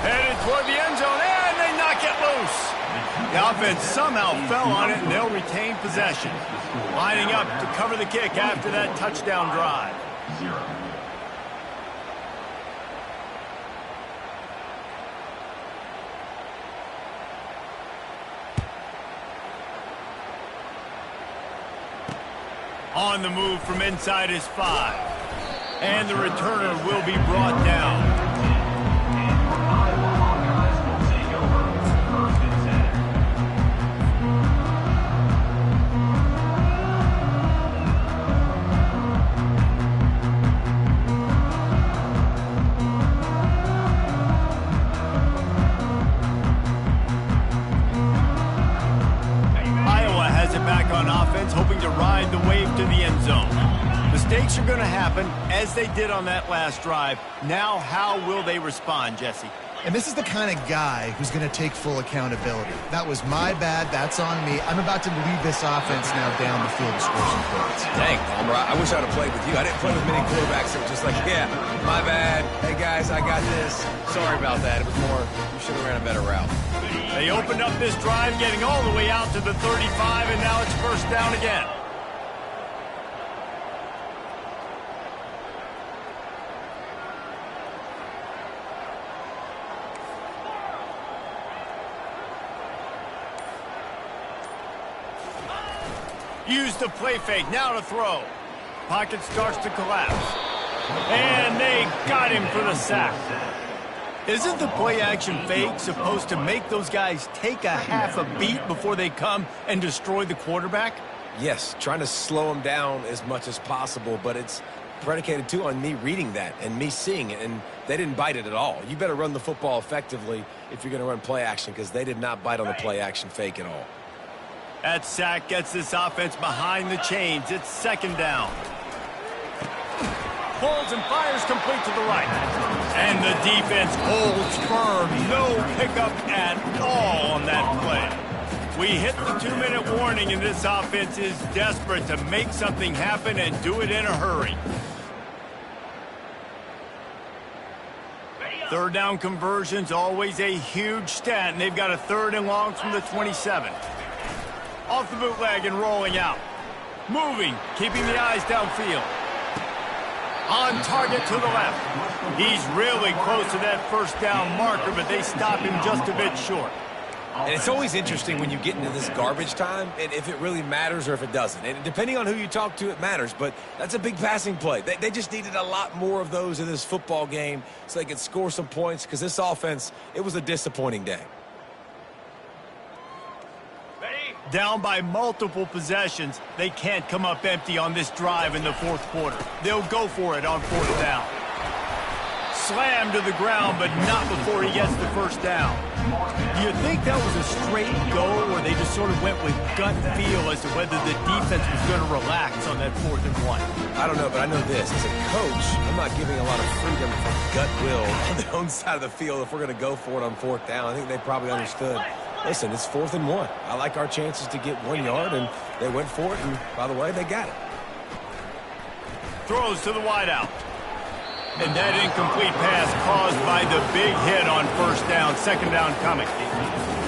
Headed toward the end zone, and they knock it loose. The offense somehow fell on it, and they'll retain possession. Lining up to cover the kick after that touchdown drive. 0. On the move from inside his 5. And the returner will be brought down. Hoping to ride the wave to the end zone. Mistakes are going to happen, as they did on that last drive. Now, how will they respond, Jesse? And this is the kind of guy who's going to take full accountability. That was my bad. That's on me. I'm about to lead this offense now down the field to score some points. Dang, Palmer, I wish I'd have played with you. I didn't play with many quarterbacks that were just like, yeah, my bad. Hey, guys, I got this. Sorry about that. It was more, you should have ran a better route. They opened up this drive, getting all the way out to the 35, and now it's first down again. Use the play fake, now to throw. Pocket starts to collapse. And they got him for the sack. Isn't the play-action fake supposed to make those guys take a half a beat before they come and destroy the quarterback? Yes, trying to slow them down as much as possible, but it's predicated, too, on me reading that and me seeing it, and they didn't bite it at all. You better run the football effectively if you're going to run play-action, because they did not bite on the play-action fake at all. That sack gets this offense behind the chains. It's second down. Pulls and fires complete to the right. And the defense holds firm. No pickup at all on that play. We hit the 2-minute warning, and this offense is desperate to make something happen and do it in a hurry. Third down conversion's always a huge stat, and they've got a 3rd and long from the 27. Off the bootleg and rolling out. Moving, keeping the eyes downfield. On target to the left. He's really close to that first down marker, but they stop him just a bit short. And it's always interesting when you get into this garbage time, and if it really matters or if it doesn't. And depending on who you talk to, it matters. But that's a big passing play. They just needed a lot more of those in this football game so they could score some points, because this offense, it was a disappointing day. Down by multiple possessions, they can't come up empty on this drive in the 4th quarter. They'll go for it on 4th down. Slammed to the ground, but not before he gets the first down. Do you think that was a straight go, or they just sort of went with gut feel as to whether the defense was going to relax on that 4th and 1? I don't know, but I know this. As a coach, I'm not giving a lot of freedom for gut will on their own side of the field if we're going to go for it on 4th down. I think they probably understood. Listen, it's 4th and 1. I like our chances to get 1 yard, and they went for it, and by the way, they got it. Throws to the wideout. And that incomplete pass caused by the big hit on 1st down, 2nd down coming.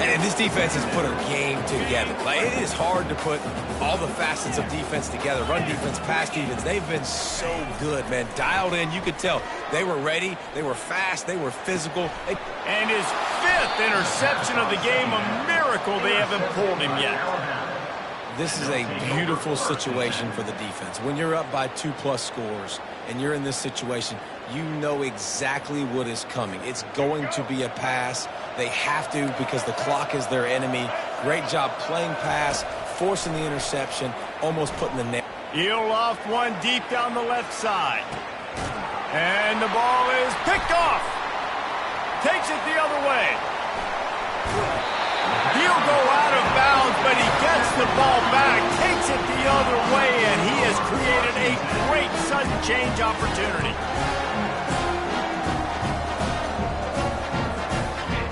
And this defense has put a game together. Like, it is hard to put all the facets of defense together. Run defense, pass defense. They've been so good, man. Dialed in. You could tell they were ready. They were fast. They were physical. And his 5th interception of the game, a miracle they haven't pulled him yet. This is a beautiful situation for the defense. When you're up by 2+ scores and you're in this situation, you know exactly what is coming. It's going to be a pass. They have to, because the clock is their enemy. Great job playing pass, forcing the interception, almost putting the net. He'll loft one deep down the left side. And the ball is picked off. Takes it the other way. He'll go out of bounds, but he gets the ball back, takes it the other way, and he has created a great sudden change opportunity.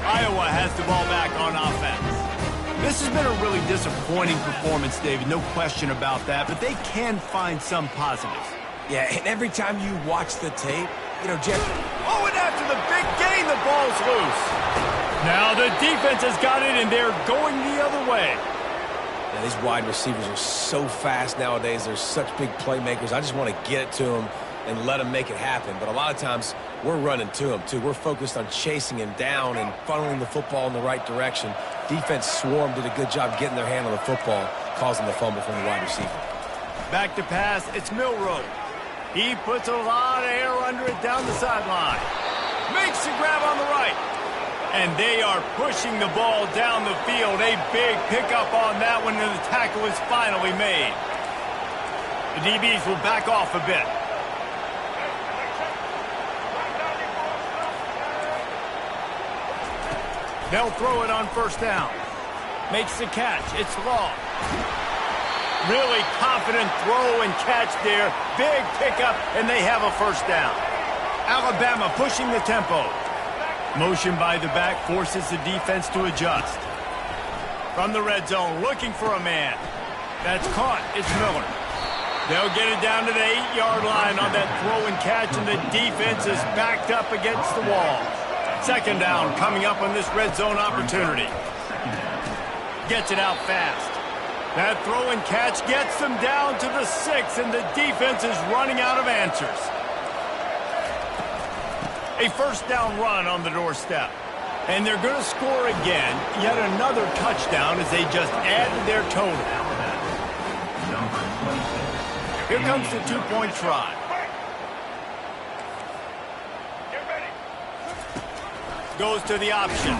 Iowa has the ball back on offense. This has been a really disappointing performance, David, no question about that, but they can find some positives. Yeah, and every time you watch the tape, you know, Jeff. Oh, and after the big gain, the ball's loose. Now the defense has got it, and they're going the other way. Yeah, these wide receivers are so fast nowadays. They're such big playmakers. I just want to get it to them and let them make it happen. But a lot of times, we're running to him, too. We're focused on chasing him down and funneling the football in the right direction. Defense swarm did a good job getting their hand on the football, causing the fumble from the wide receiver. Back to pass, it's Milrow. He puts a lot of air under it down the sideline. Makes the grab on the right. And they are pushing the ball down the field. A big pickup on that one, and the tackle is finally made. The DBs will back off a bit. They'll throw it on first down. Makes the catch. It's long. Really confident throw and catch there. Big pickup, and they have a first down. Alabama pushing the tempo. Motion by the back forces the defense to adjust. From the red zone, looking for a man. That's caught. It's Miller. They'll get it down to the 8-yard line on that throw and catch, and the defense is backed up against the wall. Second down coming up on this red zone opportunity. Gets it out fast. That throw and catch gets them down to the 6, and the defense is running out of answers. A first down run on the doorstep. And they're going to score again. Yet another touchdown as they just added their total. Here comes the two-point try. Goes to the option.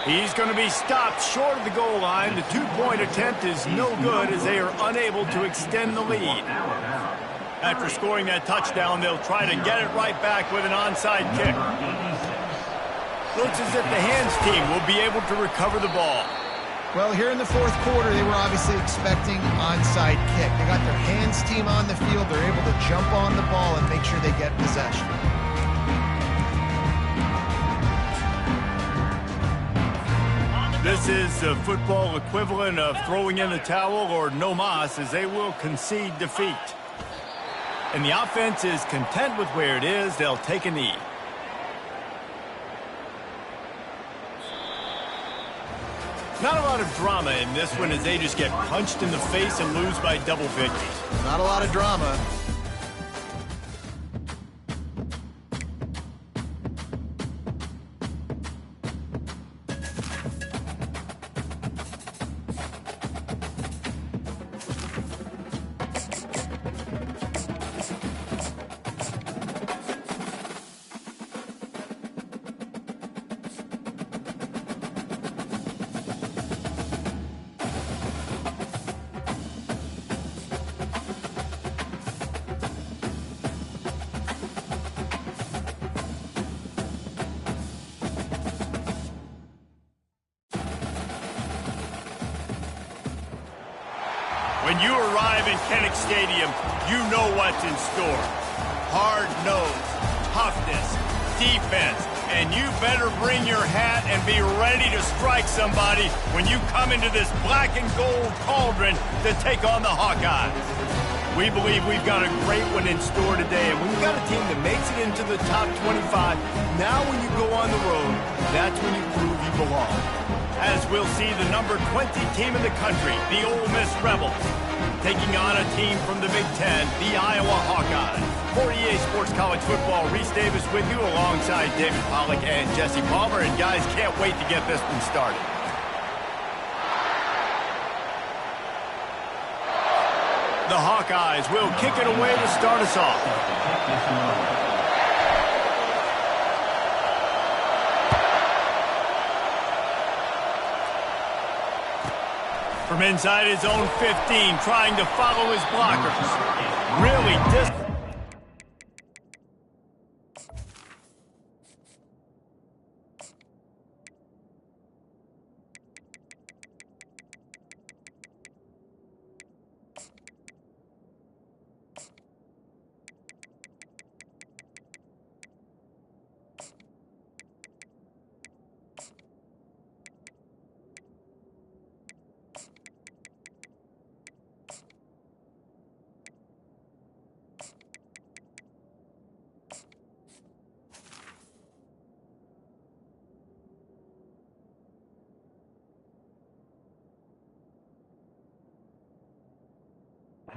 He's going to be stopped short of the goal line. The two-point attempt is no good as they are unable to extend the lead. After scoring that touchdown, they'll try to get it right back with an onside kick. Looks as if the hands team will be able to recover the ball. Well, here in the fourth quarter, they were obviously expecting onside kick. They got their hands team on the field. They're able to jump on the ball and make sure they get possession. This is the football equivalent of throwing in the towel or no mas, as they will concede defeat. And the offense is content with where it is. They'll take a knee. Not a lot of drama in this one as they just get punched in the face and lose by double figures. Not a lot of drama. When you arrive in Kinnick Stadium, you know what's in store. Hard nose, toughness, defense, and you better bring your hat and be ready to strike somebody when you come into this black and gold cauldron to take on the Hawkeyes. We believe we've got a great one in store today, and when you've got a team that makes it into the top 25, now when you go on the road, that's when you prove you belong. As we'll see the number 20 team in the country, the Ole Miss Rebels, taking on a team from the Big Ten, the Iowa Hawkeyes. For EA Sports College Football, Reese Davis with you alongside David Pollack and Jesse Palmer. And guys, can't wait to get this one started. The Hawkeyes will kick it away to start us off. From inside his own 15, trying to follow his blockers. Really distant.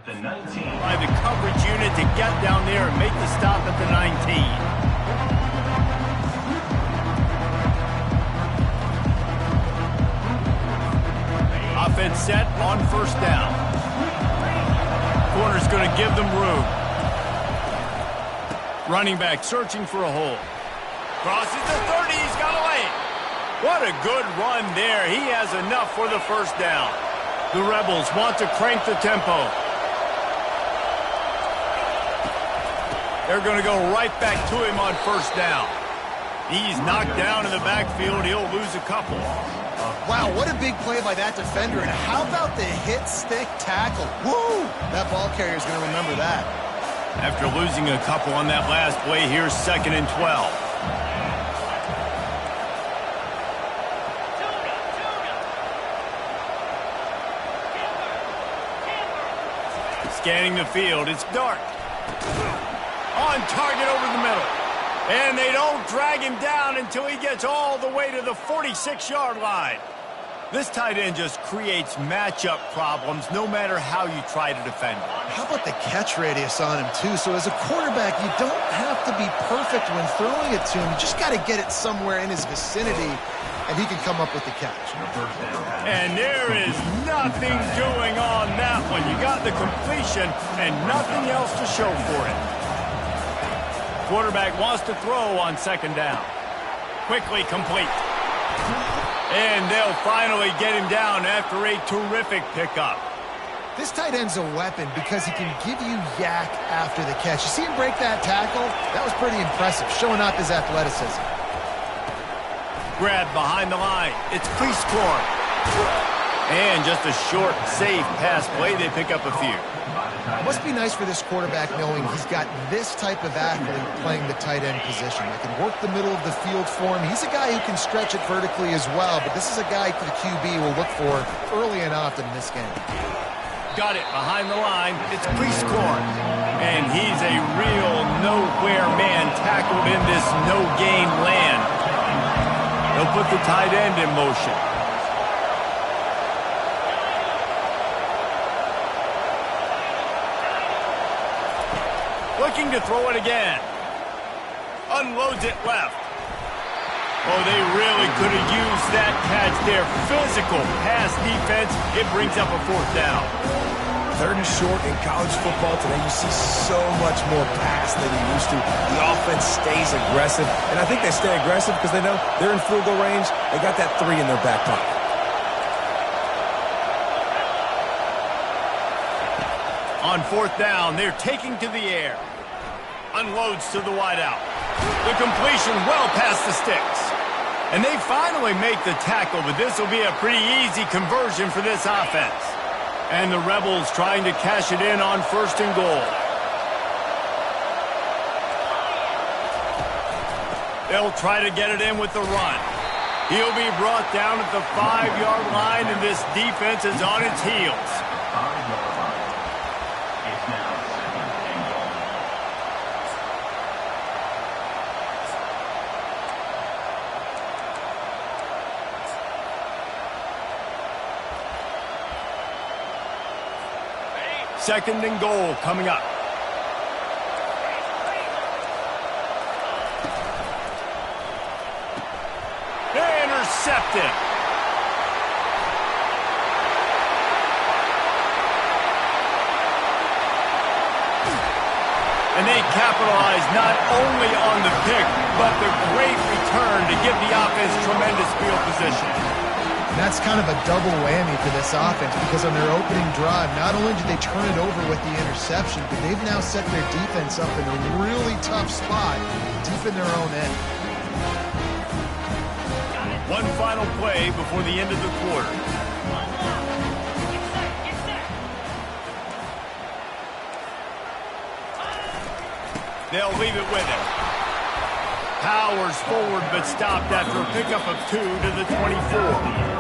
The 19. By the coverage unit to get down there and make the stop at the 19. Offense set on first down. Corner's going to give them room. Running back searching for a hole. Crosses the 30. He's got a lane. What a good run there. He has enough for the first down. The Rebels want to crank the tempo. They're going to go right back to him on first down. He's knocked down in the backfield. He'll lose a couple. Wow, what a big play by that defender. And how about the hit stick tackle? Woo! That ball carrier is going to remember that. After losing a couple on that last play, here's 2nd and 12. Scanning the field, it's Dart. On target over the middle. And they don't drag him down until he gets all the way to the 46-yard line. This tight end just creates matchup problems no matter how you try to defend him. How about the catch radius on him, too? So as a quarterback, you don't have to be perfect when throwing it to him. You just got to get it somewhere in his vicinity, and he can come up with the catch. And there is nothing doing on that one. You got the completion and nothing else to show for it. Quarterback wants to throw on 2nd down. Quickly complete. And they'll finally get him down after a terrific pickup. This tight end's a weapon because he can give you yak after the catch. You see him break that tackle? That was pretty impressive, showing off his athleticism. Grab behind the line. It's Cleescorn. And just a short, safe pass play. They pick up a few. It must be nice for this quarterback knowing he's got this type of athlete playing the tight end position. That can work the middle of the field for him. He's a guy who can stretch it vertically as well, but this is a guy the QB will look for early and often in this game. Got it behind the line. It's Cleescorn. And he's a real nowhere man tackled in this no-gain land. They'll put the tight end in motion. Looking to throw it again. Unloads it left. Oh, they really could have used that catch there. Physical pass defense. It brings up a 4th down. 3rd and short in college football today. You see so much more pass than you used to. The offense stays aggressive, and I think they stay aggressive because they know they're in field goal range. They got that 3 in their back pocket. On 4th down, they're taking to the air. Unloads to the wideout. The completion well past the sticks. And they finally make the tackle, but this will be a pretty easy conversion for this offense. And the Rebels trying to cash it in on 1st and goal. They'll try to get it in with the run. He'll be brought down at the 5-yard line, and this defense is on its heels. It's now 2nd and goal. Second and goal coming up. Intercepted. And they capitalize not only on the pick, but the great return to give the offense tremendous field position. And that's kind of a double whammy for this offense because on their opening drive, not only did they turn it over with the interception, but they've now set their defense up in a really tough spot deep in their own end. One final play before the end of the quarter. They'll leave it with him. Powers forward, but stopped after a pickup of 2 to the 24.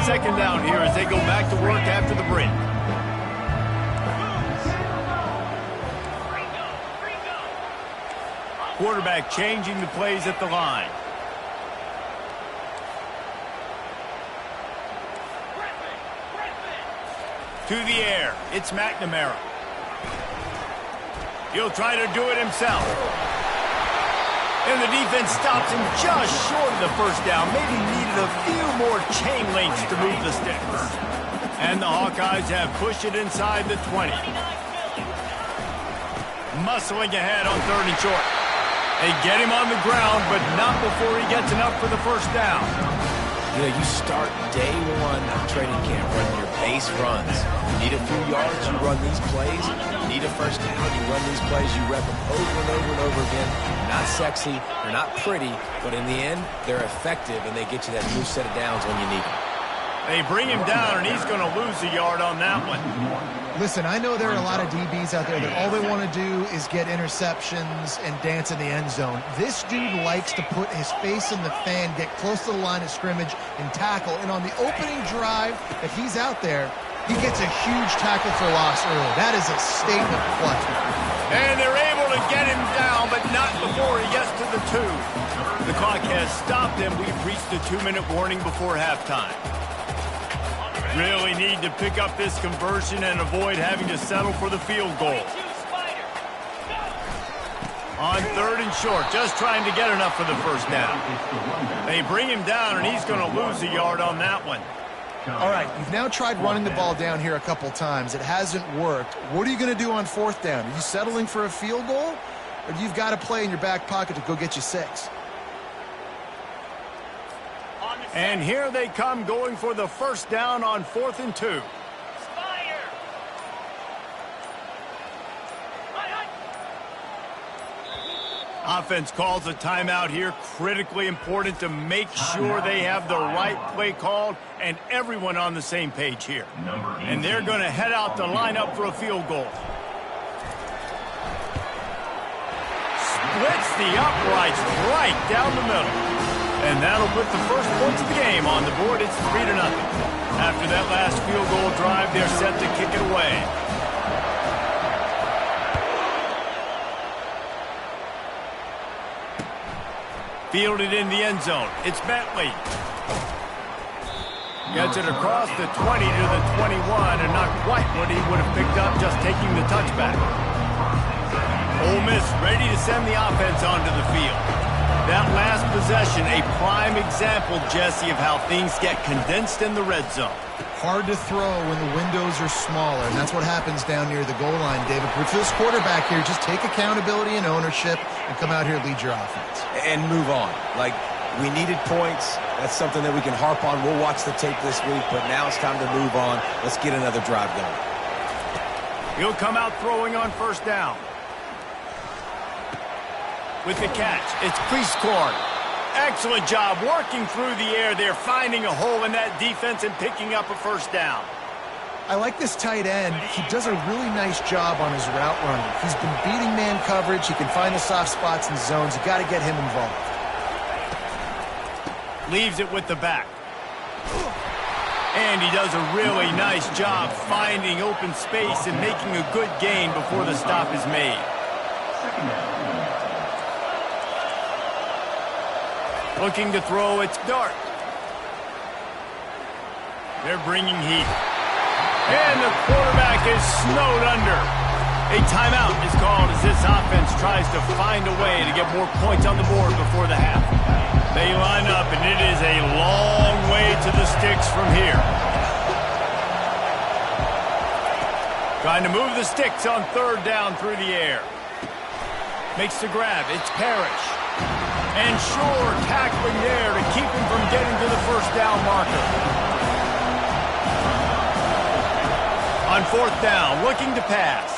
Second down here as they go back to work after the break. Quarterback changing the plays at the line. To the air, it's McNamara. He'll try to do it himself. And the defense stops him just short of the first down. Maybe needed a few more chain links to move the sticks. And the Hawkeyes have pushed it inside the 20. Muscling ahead on 3rd and short. They get him on the ground, but not before he gets enough for the first down. You know, you start day one of training camp running your base runs. You need a few yards, you run these plays. You need a first down, you run these plays. You rep them over and over and over again. They're not sexy, they're not pretty, but in the end, they're effective, and they get you that new set of downs when you need them. They bring him down, and he's going to lose a yard on that one. Listen, I know there are a lot of DBs out there that all they want to do is get interceptions and dance in the end zone. This dude likes to put his face in the fan, get close to the line of scrimmage, and tackle. And on the opening drive that he's out there, he gets a huge tackle for loss early. That is a statement play. And they're able to get him down, but not before he gets to the 2. The clock has stopped, and we've reached the 2-minute warning before halftime. Really need to pick up this conversion and avoid having to settle for the field goal. On 3rd and short, just trying to get enough for the first down. They bring him down, and he's going to lose a yard on that one. All right, you've now tried running the ball down here a couple times. It hasn't worked. What are you going to do on 4th down? Are you settling for a field goal? Or do you've got to play in your back pocket to go get you 6? And here they come going for the first down on 4th and 2. Offense calls a timeout here. Critically important to make sure they have the right play called and everyone on the same page here. And they're going to head out to line up for a field goal. Splits the uprights right down the middle. And that'll put the first points of the game on the board. It's 3-0. After that last field goal drive, they're set to kick it away. Fielded in the end zone. It's Bentley. Gets it across the 20 to the 21, and not quite what he would have picked up just taking the touchback. Ole Miss ready to send the offense onto the field. That last possession, a prime example, Jesse, of how things get condensed in the red zone. Hard to throw when the windows are smaller, and that's what happens down near the goal line, David. But for this quarterback here, just take accountability and ownership and come out here and lead your offense. And move on. Like, we needed points. That's something that we can harp on. We'll watch the tape this week, but now it's time to move on. Let's get another drive going. He'll come out throwing on first down. With the catch, it's Priestcorn. Excellent job working through the air there, finding a hole in that defense and picking up a first down. I like this tight end. He does a really nice job on his route running. He's been beating man coverage. He can find the soft spots and zones. You got to get him involved. Leaves it with the back. And he does a really nice job finding open space and making a good gain before the stop is made. Looking to throw, it's Dart. They're bringing heat. And the quarterback is snowed under. A timeout is called as this offense tries to find a way to get more points on the board before the half. They line up, and it is a long way to the sticks from here. Trying to move the sticks on 3rd down through the air. Makes the grab. It's Parrish. And Shore tackling there to keep him from getting to the first down marker. On 4th down, looking to pass.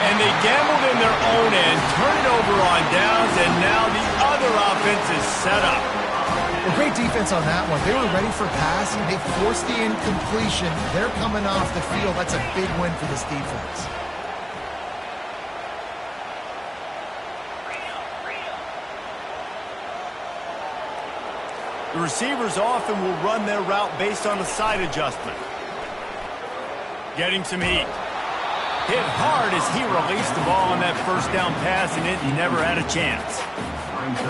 And they gambled in their own end, turn it over on downs, and now the other offense is set up. Well, great defense on that one. They were ready for pass, and they forced the incompletion. They're coming off the field. That's a big win for this defense. The receivers often will run their route based on a side adjustment. Getting some heat. Hit hard as he released the ball on that first down pass, and it never had a chance.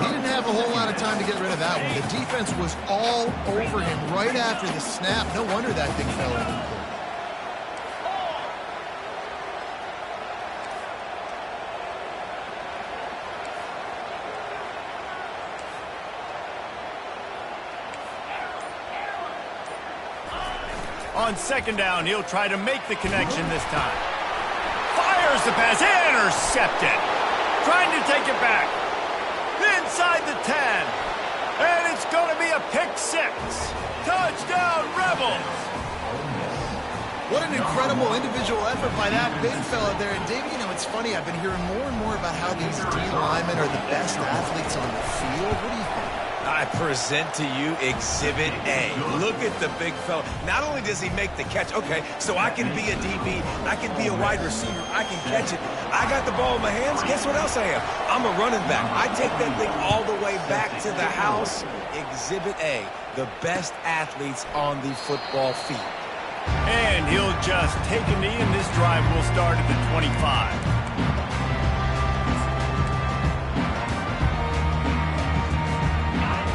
He didn't have a whole lot of time to get rid of that one. The defense was all over him right after the snap. No wonder that thing fell in. On second down, he'll try to make the connection this time. Fires the pass, intercepted. Trying to take it back. Inside the 10. And it's going to be a pick 6. Touchdown, Rebels. What an incredible individual effort by that big fella there. And, Dave, you know, it's funny. I've been hearing more and more about how these D linemen are the best athletes on the field. What do you think? I present to you Exhibit A. Look at the big fella. Not only does he make the catch, okay, so I can be a DB, I can be a wide receiver, I can catch it. I got the ball in my hands. Guess what else I am? I'm a running back. I take that thing all the way back to the house. Exhibit A, the best athletes on the football field. And he'll just take a knee, and this drive will start at the 25.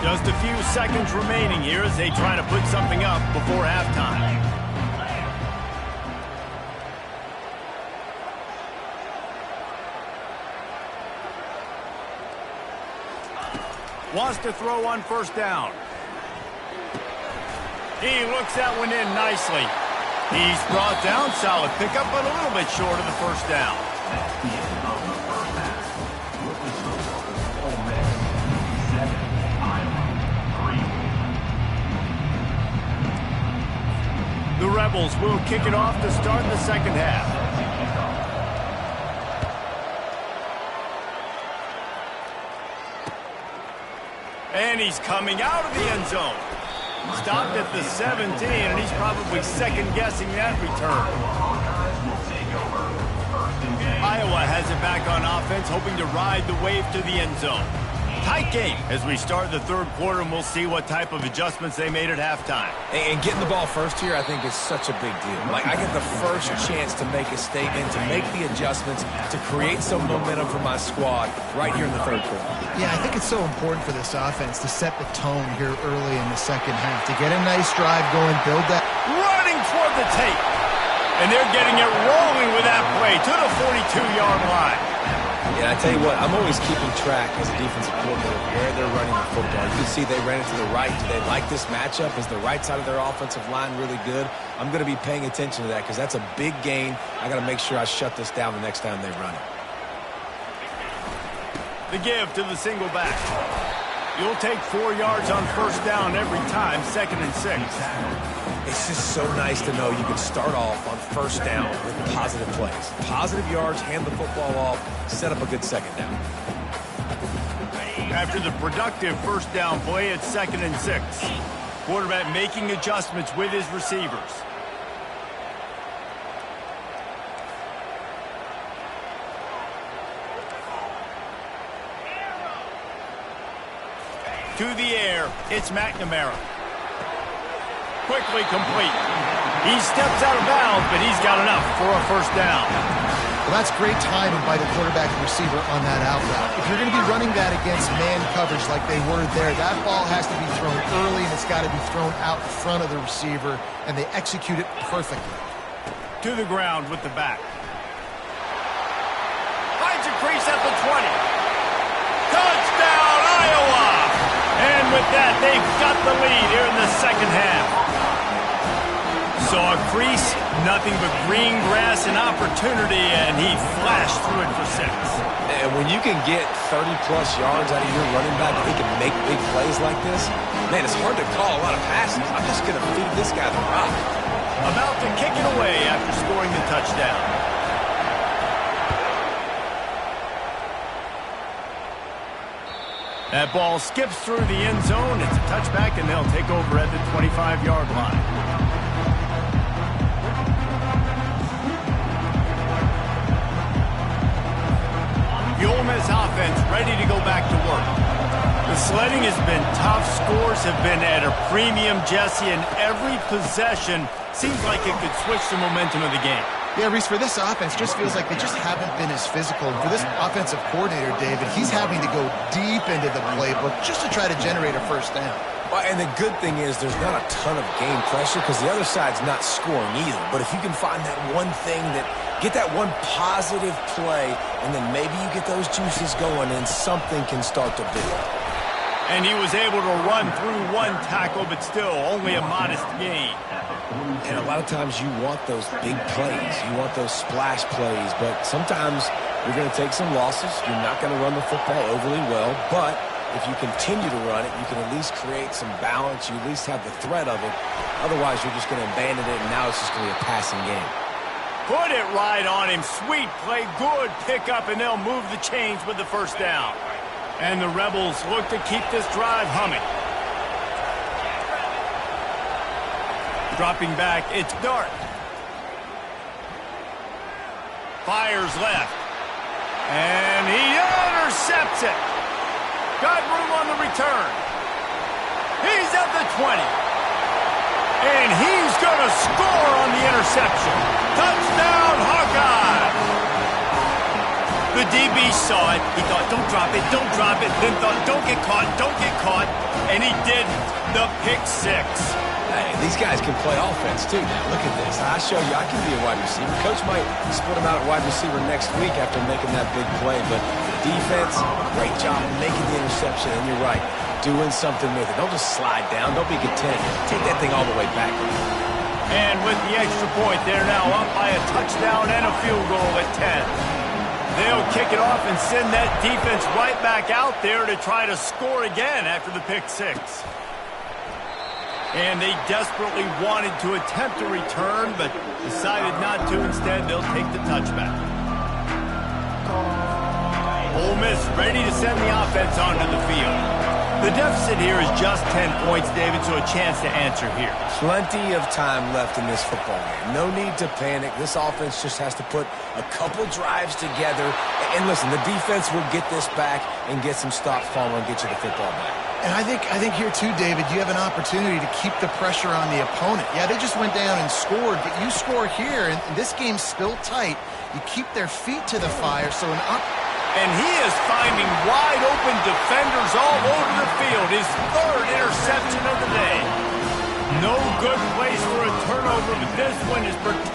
Just a few seconds remaining here as they try to put something up before halftime. Wants to throw on first down. He looks that one in nicely. He's brought down, solid pickup, but a little bit short of the first down. The Rebels will kick it off to start the second half. And he's coming out of the end zone. Stopped at the 17, and he's probably second-guessing that return. Iowa has it back on offense, hoping to ride the wave to the end zone. Tight game as we start the third quarter, and we'll see what type of adjustments they made at halftime. And getting the ball first here, I think, is such a big deal. Like, I get the first chance to make a statement, to make the adjustments, to create some momentum for my squad right here in the third quarter. Yeah, I think it's so important for this offense to set the tone here early in the second half, to get a nice drive going, build that. Running toward the tape. And they're getting it rolling with that play to the 42-yard line. Yeah, I tell you what, I'm always keeping track as a defensive coordinator where they're running the football. You can see they ran it to the right. Do they like this matchup? Is the right side of their offensive line really good? I'm going to be paying attention to that because that's a big gain. I got to make sure I shut this down the next time they run it. The give to the single back. You'll take 4 yards on first down every time, 2nd and 6. It's just so nice to know you can start off on first down with positive plays. Positive yards, hand the football off, set up a good second down. After the productive first down play, it's 2nd and 6. Quarterback making adjustments with his receivers. To the air, it's McNamara. Quickly complete. He steps out of bounds, but he's got enough for a first down. Well, that's great timing by the quarterback and receiver on that out route. If you're going to be running that against man coverage like they were there, that ball has to be thrown early, and it's got to be thrown out in front of the receiver, and they execute it perfectly. To the ground with the back. Finds a crease at the 20. Touchdown, Iowa! And with that, they've got the lead here in the second half. Saw a crease, nothing but green grass and opportunity, and he flashed through it for 6. And when you can get 30-plus yards out of your running back and he can make big plays like this, man, it's hard to call a lot of passes. I'm just going to feed this guy the rock. About to kick it away after scoring the touchdown. That ball skips through the end zone. It's a touchback, and they'll take over at the 25-yard line. The Ole Miss offense ready to go back to work. The sledding has been tough. Scores have been at a premium, Jesse, and every possession seems like it could switch the momentum of the game. Yeah, Reese, for this offense, just feels like they just haven't been as physical. And for this offensive coordinator, David, he's having to go deep into the playbook just to try to generate a first down. Well, and the good thing is there's not a ton of game pressure because the other side's not scoring either. But if you can find that one thing get that one positive play, and then maybe you get those juices going and something can start to build. And he was able to run through one tackle, but still only a modest gain. And a lot of times you want those big plays. You want those splash plays. But sometimes you're going to take some losses. You're not going to run the football overly well. But if you continue to run it, you can at least create some balance. You at least have the threat of it. Otherwise, you're just going to abandon it, and now it's just going to be a passing game. Put it right on him. Sweet play. Good pickup, and they'll move the chains with the first down. And the Rebels look to keep this drive humming. Dropping back, it's Dart. Fires left. And he intercepts it. Got room on the return. He's at the 20. And he's going to score on the interception. Touchdown, Hawkeyes! The DB saw it. He thought, don't drop it, don't drop it. Then thought, don't get caught, don't get caught. And he did the pick six. Hey, these guys can play offense, too, now. Look at this. I show you I can be a wide receiver. Coach might split him out at wide receiver next week after making that big play. But defense, great job making the interception. And you're right, doing something with it. Don't just slide down. Don't be content. Take that thing all the way back. And with the extra point, they're now up by a touchdown and a field goal at 10. They'll kick it off and send that defense right back out there to try to score again after the pick six. And they desperately wanted to attempt a return, but decided not to. Instead, they'll take the touchback. Ole Miss ready to send the offense onto the field. The deficit here is just 10 points, David, so a chance to answer here. Plenty of time left in this football game. No need to panic. This offense just has to put a couple drives together. And listen, the defense will get this back and get some stops following and get you the football back. And I think here too, David, you have an opportunity to keep the pressure on the opponent. Yeah, they just went down and scored, but you score here, and this game's still tight. You keep their feet to the fire, so And he is finding wide-open defenders all over the field. His third interception of the day. No good place for a turnover, but this one is protected.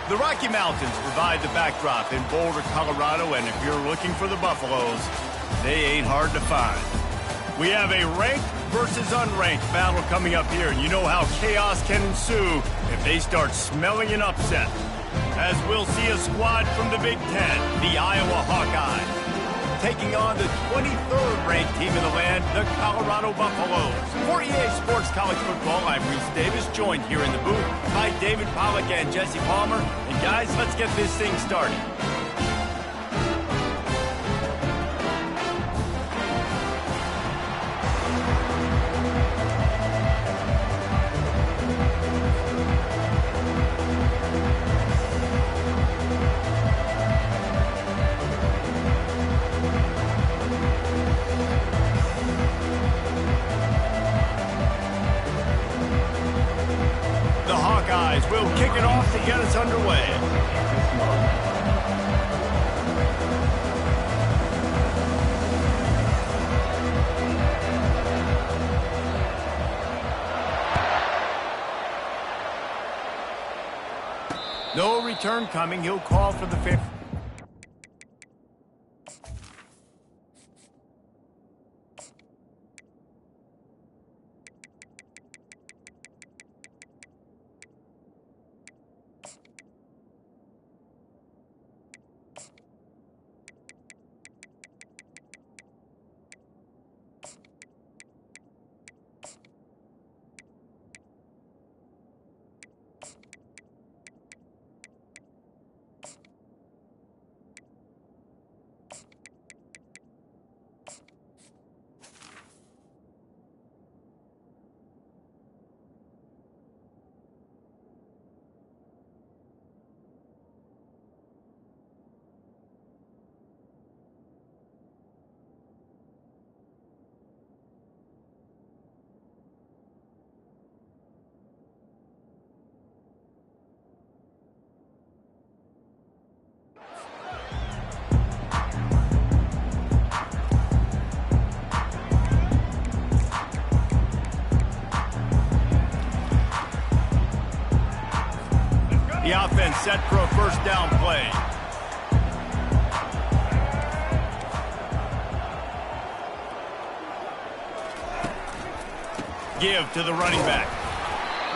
The Rocky Mountains provide the backdrop in Boulder, Colorado, and if you're looking for the Buffaloes, they ain't hard to find. We have a ranked versus unranked battle coming up here, and you know how chaos can ensue if they start smelling an upset. As we'll see a squad from the Big Ten, the Iowa Hawkeyes, taking on the 23rd ranked team in the land, the Colorado Buffaloes. For EA Sports College Football, I'm Reese Davis, joined here in the booth by David Pollack and Jesse Palmer. And guys, let's get this thing started. We'll kick it off to get us underway. No return coming. He'll call for the 5th. The offense set for a first down play. Give to the running back.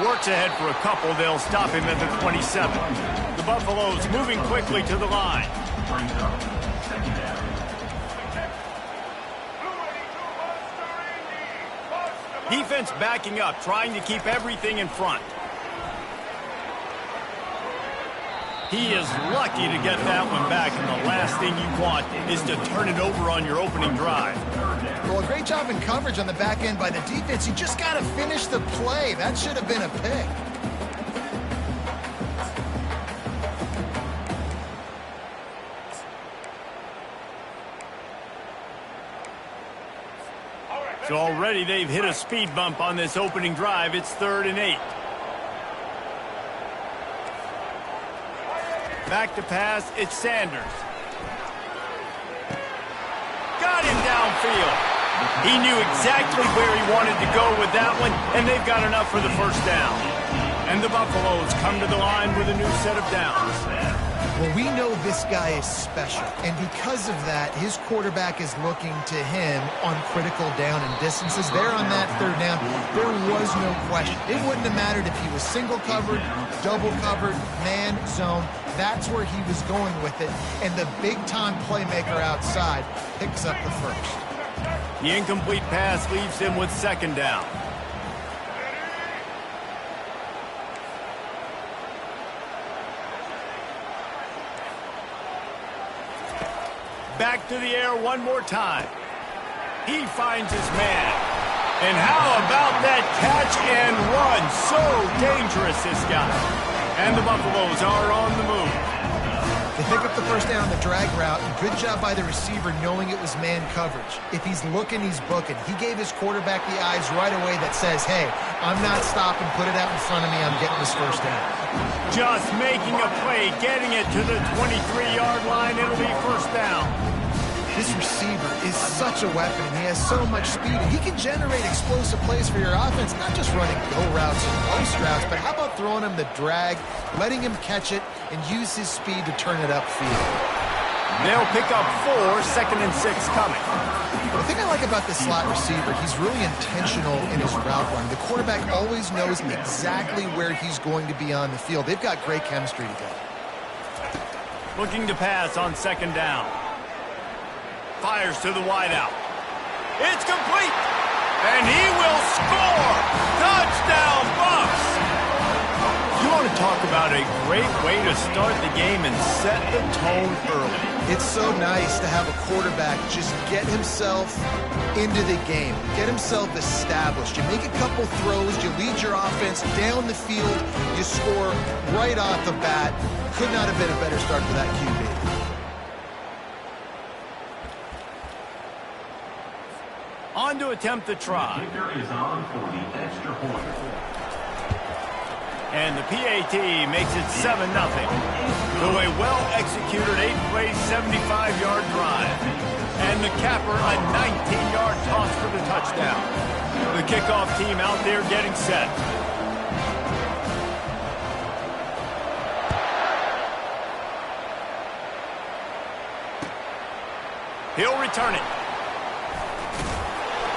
Works ahead for a couple. They'll stop him at the 27. The Buffaloes moving quickly to the line. Brings up second down. Defense backing up, trying to keep everything in front. He is lucky to get that one back, and the last thing you want is to turn it over on your opening drive. Well, a great job in coverage on the back end by the defense. You just got to finish the play. That should have been a pick. So already they've hit a speed bump on this opening drive. It's 3rd and 8. Back to pass, it's Sanders. Got him downfield. He knew exactly where he wanted to go with that one, and they've got enough for the first down. And the Buffaloes come to the line with a new set of downs. Well, we know this guy is special, and because of that, his quarterback is looking to him on critical down and distances. There on that 3rd down, there was no question. It wouldn't have mattered if he was single covered, double covered, man, zone. That's where he was going with it, and the big-time playmaker outside picks up the first. The incomplete pass leaves him with 2nd down. Back to the air one more time. He finds his man. And how about that catch and run? So dangerous, this guy. And the Buffaloes are on the move. They pick up the first down on the drag route. Good job by the receiver knowing it was man coverage. If he's looking, he's booking. He gave his quarterback the eyes right away that says, hey, I'm not stopping. Put it out in front of me. I'm getting this first down. Just making a play, getting it to the 23-yard line. It'll be first down. This receiver is such a weapon, and he has so much speed. And he can generate explosive plays for your offense, not just running go routes and post routes, but how about throwing him the drag, letting him catch it, and use his speed to turn it upfield. They'll pick up 4, 2nd and 6 coming. The thing I like about this slot receiver, he's really intentional in his route run. The quarterback always knows exactly where he's going to be on the field. They've got great chemistry together. Looking to pass on 2nd down. Fires to the wideout. It's complete. And he will score. Touchdown, Bucs. You want to talk about a great way to start the game and set the tone early. It's so nice to have a quarterback just get himself into the game, get himself established. You make a couple throws, you lead your offense down the field, you score right off the bat. Could not have been a better start for that QB. On to attempt the try. Kicker is on for the extra point. And the PAT makes it 7-0. To a well-executed 8-play, 75-yard drive. And the capper, a 19-yard toss for the touchdown. The kickoff team out there getting set. He'll return it.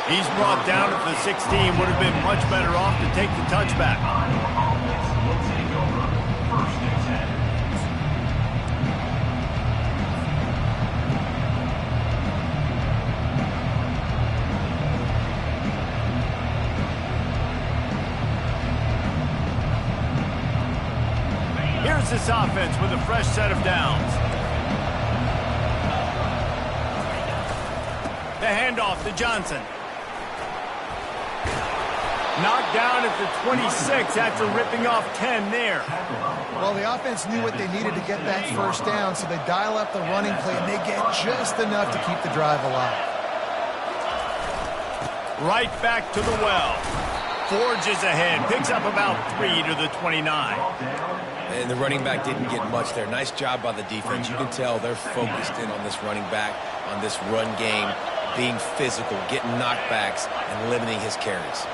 He's brought down at the 16. Would have been much better off to take the touchback. Will take over 1st and 10. Here's this offense with a fresh set of downs. The handoff to Johnson. Knocked down at the 26 after ripping off 10 there. Well, the offense knew what they needed to get that first down, so they dial up the running play, and they get just enough to keep the drive alive. Right back to the well. Forges ahead. Picks up about 3 to the 29. And the running back didn't get much there. Nice job by the defense. You can tell they're focused in on this running back, on this run game, being physical, getting knockbacks, and limiting his carries.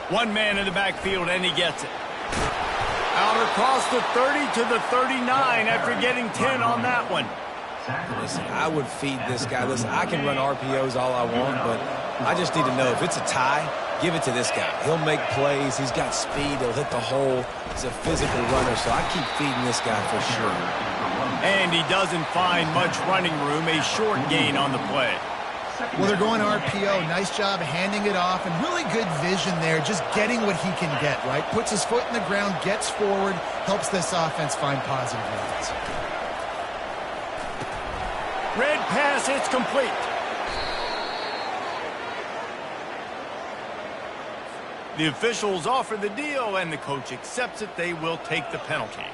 One man in the backfield, and he gets it. Out across the 30 to the 39 after getting 10 on that one. Listen, I would feed this guy. Listen, I can run RPOs all I want, but I just need to know if it's a tie, give it to this guy. He'll make plays. He's got speed. He'll hit the hole. He's a physical runner, so I keep feeding this guy for sure. And he doesn't find much running room. A short gain on the play. Well, they're going RPO. Nice job handing it off, and really good vision there, just getting what he can get, right? Puts his foot in the ground, gets forward, helps this offense find positive yards. Red pass, it's complete. The officials offer the deal, and the coach accepts it. They will take the penalty.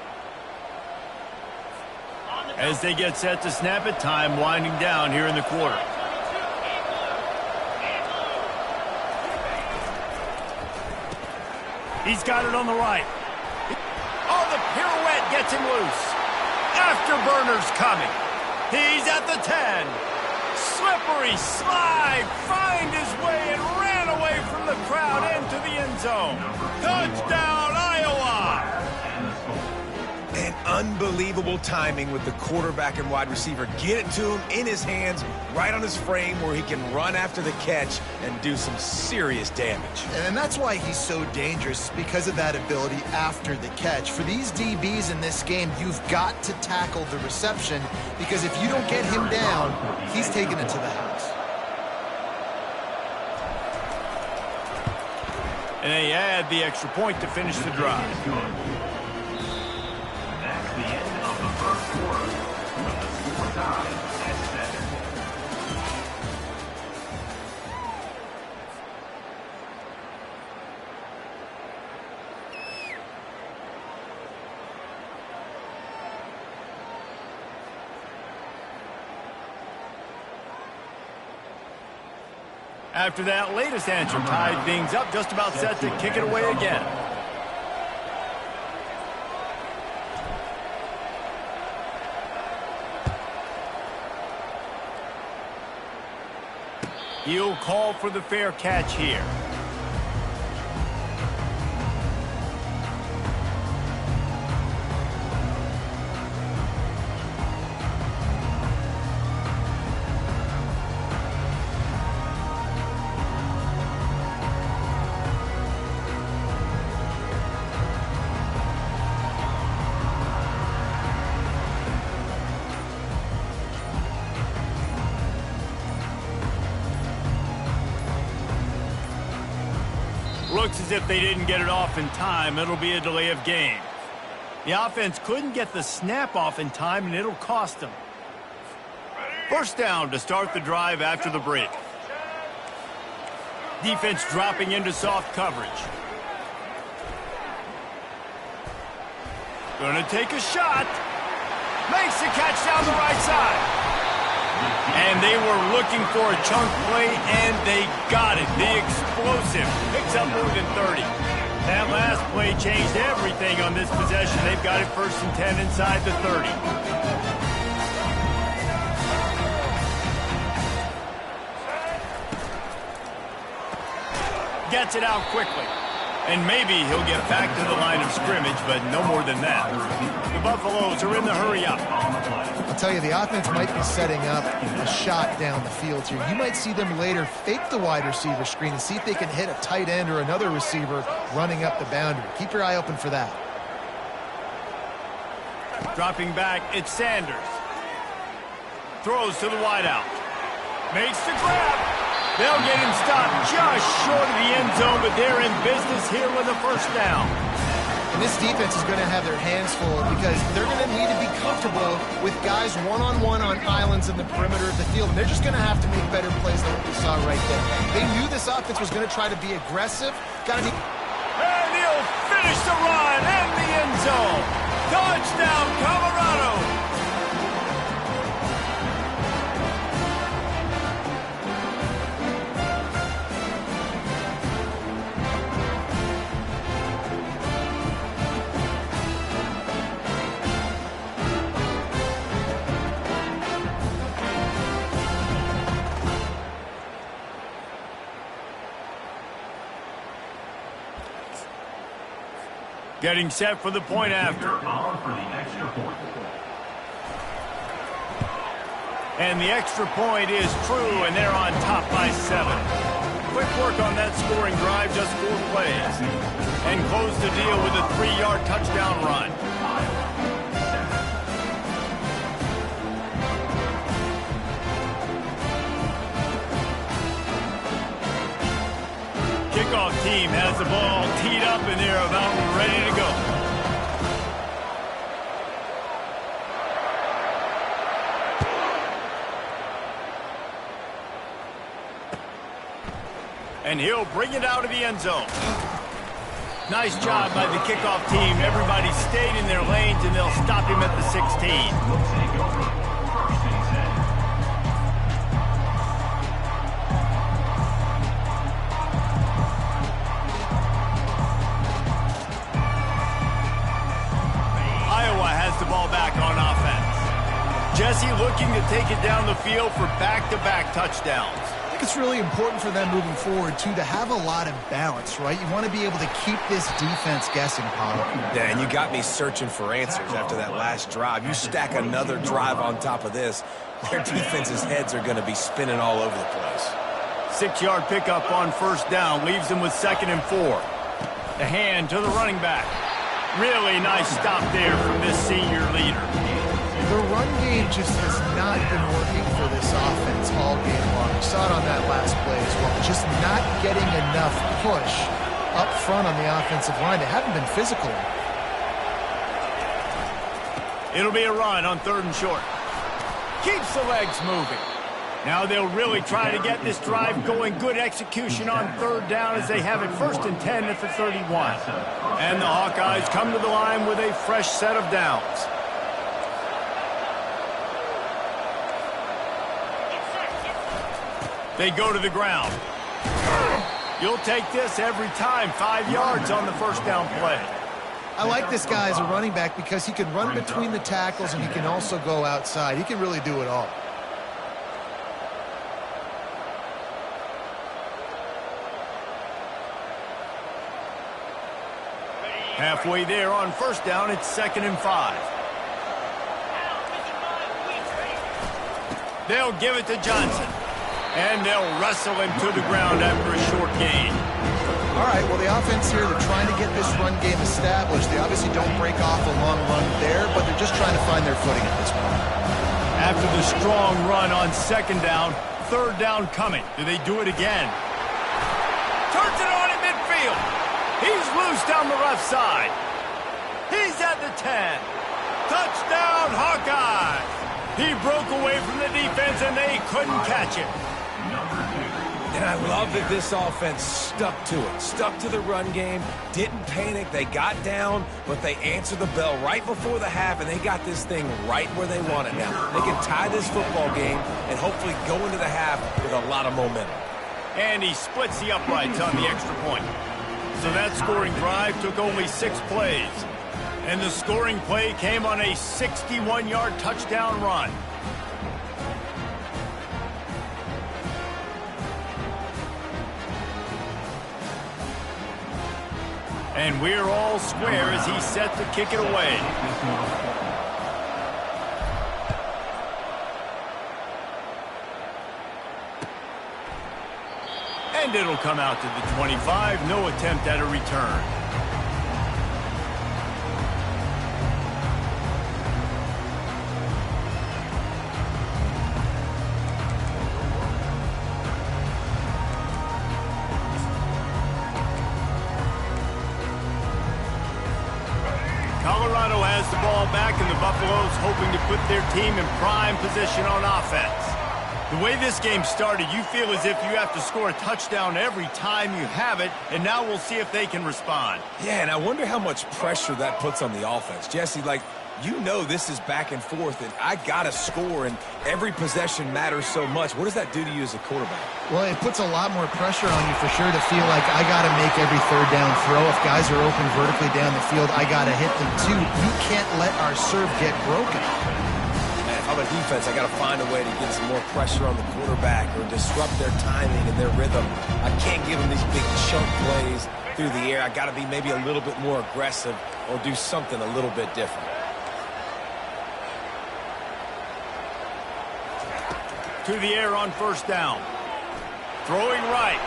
As they get set to snap it, time winding down here in the quarter. He's got it on the right. Oh, the pirouette gets him loose. Afterburner's coming. He's at the 10. Slippery slide. Find his way and ran away from the crowd into the end zone. Touchdown, Iowa. And unbelievable timing with the quarterback and wide receiver. Get it to him in his hands, right on his frame where he can run after the catch and do some serious damage. And that's why he's so dangerous, because of that ability after the catch. For these DBs in this game, you've got to tackle the reception, because if you don't get him down, he's taking it to the house. And they add the extra point to finish the drive. That's the end of the first quarter, with the score tied at 7. After that latest answer, tied things up, just about set to kick it away again. He'll call for the fair catch here. Looks as if they didn't get it off in time. It'll be a delay of game. The offense couldn't get the snap off in time, and it'll cost them. First down to start the drive after the break. Defense dropping into soft coverage. Gonna take a shot. Makes the catch down the right side. And they were looking for a chunk play, and they got it. The explosive picks up more than 30. That last play changed everything on this possession. They've got it 1st and 10 inside the 30. Gets it out quickly. And maybe he'll get back to the line of scrimmage, but no more than that. The Buffaloes are in the hurry-up. I'll tell you, the offense might be setting up a shot down the field here. You might see them later fake the wide receiver screen and see if they can hit a tight end or another receiver running up the boundary. Keep your eye open for that. Dropping back, it's Sanders. Throws to the wideout. Makes the grab. They'll get him stopped just short of the end zone, but they're in business here with a first down. And this defense is going to have their hands full because they're going to need to be comfortable with guys one-on-one on islands in the perimeter of the field. And they're just going to have to make better plays than what we saw right there. They knew this offense was going to try to be aggressive. Got to be... And he'll finish the run in the end zone. Touchdown, Colorado. Getting set for the point after. And the extra point is true, and they're on top by 7. Quick work on that scoring drive, just 4 plays. And close the deal with a 3-yard touchdown run. Kickoff team has the ball teed up, and they're about ready to go. And he'll bring it out of the end zone. Nice job by the kickoff team. Everybody stayed in their lanes, and they'll stop him at the 16. The ball back on offense. Jesse looking to take it down the field for back-to-back touchdowns. I think it's really important for them moving forward, too, to have a lot of balance, right? You want to be able to keep this defense guessing, Paul. Yeah, and you got me searching for answers after that last drive. You stack another drive on top of this, their defense's heads are going to be spinning all over the place. 6-yard pickup on first down leaves them with 2nd and 4. The hand to the running back. Really nice stop there from this senior leader. The run game just has not been working for this offense all game long. We saw it on that last play as well. Just not getting enough push up front on the offensive line. They haven't been physical. It'll be a run on 3rd and short. Keeps the legs moving. Now they'll really try to get this drive going. Good execution on 3rd down as they have it 1st and 10 at the 31. And the Hawkeyes come to the line with a fresh set of downs. They go to the ground. You'll take this every time. 5 yards on the first down play. I like this guy as a running back because he can run between the tackles and he can also go outside. He can really do it all. Halfway there on first down, it's 2nd and 5. They'll give it to Johnson. And they'll wrestle him to the ground after a short gain. All right, well, the offense here, they're trying to get this run game established. They obviously don't break off a long run there, but they're just trying to find their footing at this point. After the strong run on 2nd down, 3rd down coming. Do they do it again? Turns it on in midfield. He's loose down the left side. He's at the 10. Touchdown, Hawkeyes. He broke away from the defense, and they couldn't catch him. And I love that this offense stuck to it, stuck to the run game, didn't panic. They got down, but they answered the bell right before the half, and they got this thing right where they want it now. They can tie this football game and hopefully go into the half with a lot of momentum. And he splits the uprights on the extra point. So that scoring drive took only 6 plays. And the scoring play came on a 61-yard touchdown run. And we're all square as he's set to kick it away. And it'll come out to the 25. No attempt at a return. Colorado has the ball back, and the Buffaloes hoping to put their team in prime position on offense. The way this game started, you feel as if you have to score a touchdown every time you have it, and now we'll see if they can respond. Yeah, and I wonder how much pressure that puts on the offense. Jesse, you know this is back and forth, and I got to score, and every possession matters so much. What does that do to you as a quarterback? Well, it puts a lot more pressure on you for sure to feel like I got to make every 3rd down throw. If guys are open vertically down the field, I got to hit them too. You can't let our serve get broken. Man, if I'm a defense, I got to find a way to get some more pressure on the quarterback or disrupt their timing and their rhythm. I can't give them these big chunk plays through the air. I got to be maybe a little bit more aggressive or do something a little bit different. To the air on first down. Throwing right.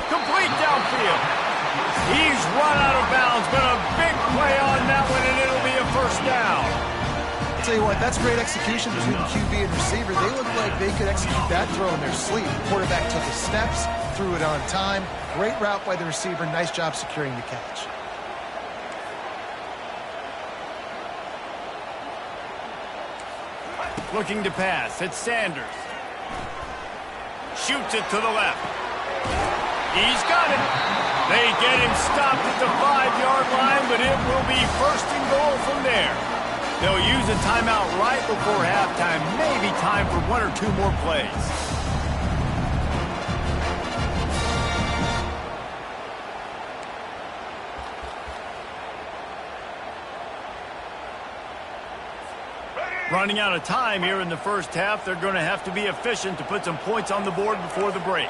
Complete downfield. He's run out of bounds, but a big play on that one, and it'll be a first down. I'll tell you what, that's great execution between the QB and receiver. They look like they could execute that throw in their sleep. The quarterback took his steps, threw it on time. Great route by the receiver. Nice job securing the catch. Looking to pass. It's Sanders. Shoots it to the left. He's got it. They get him stopped at the 5-yard line, but it will be 1st and goal from there. They'll use a timeout right before halftime. Maybe time for 1 or 2 more plays. Running out of time here in the first half. They're going to have to be efficient to put some points on the board before the break.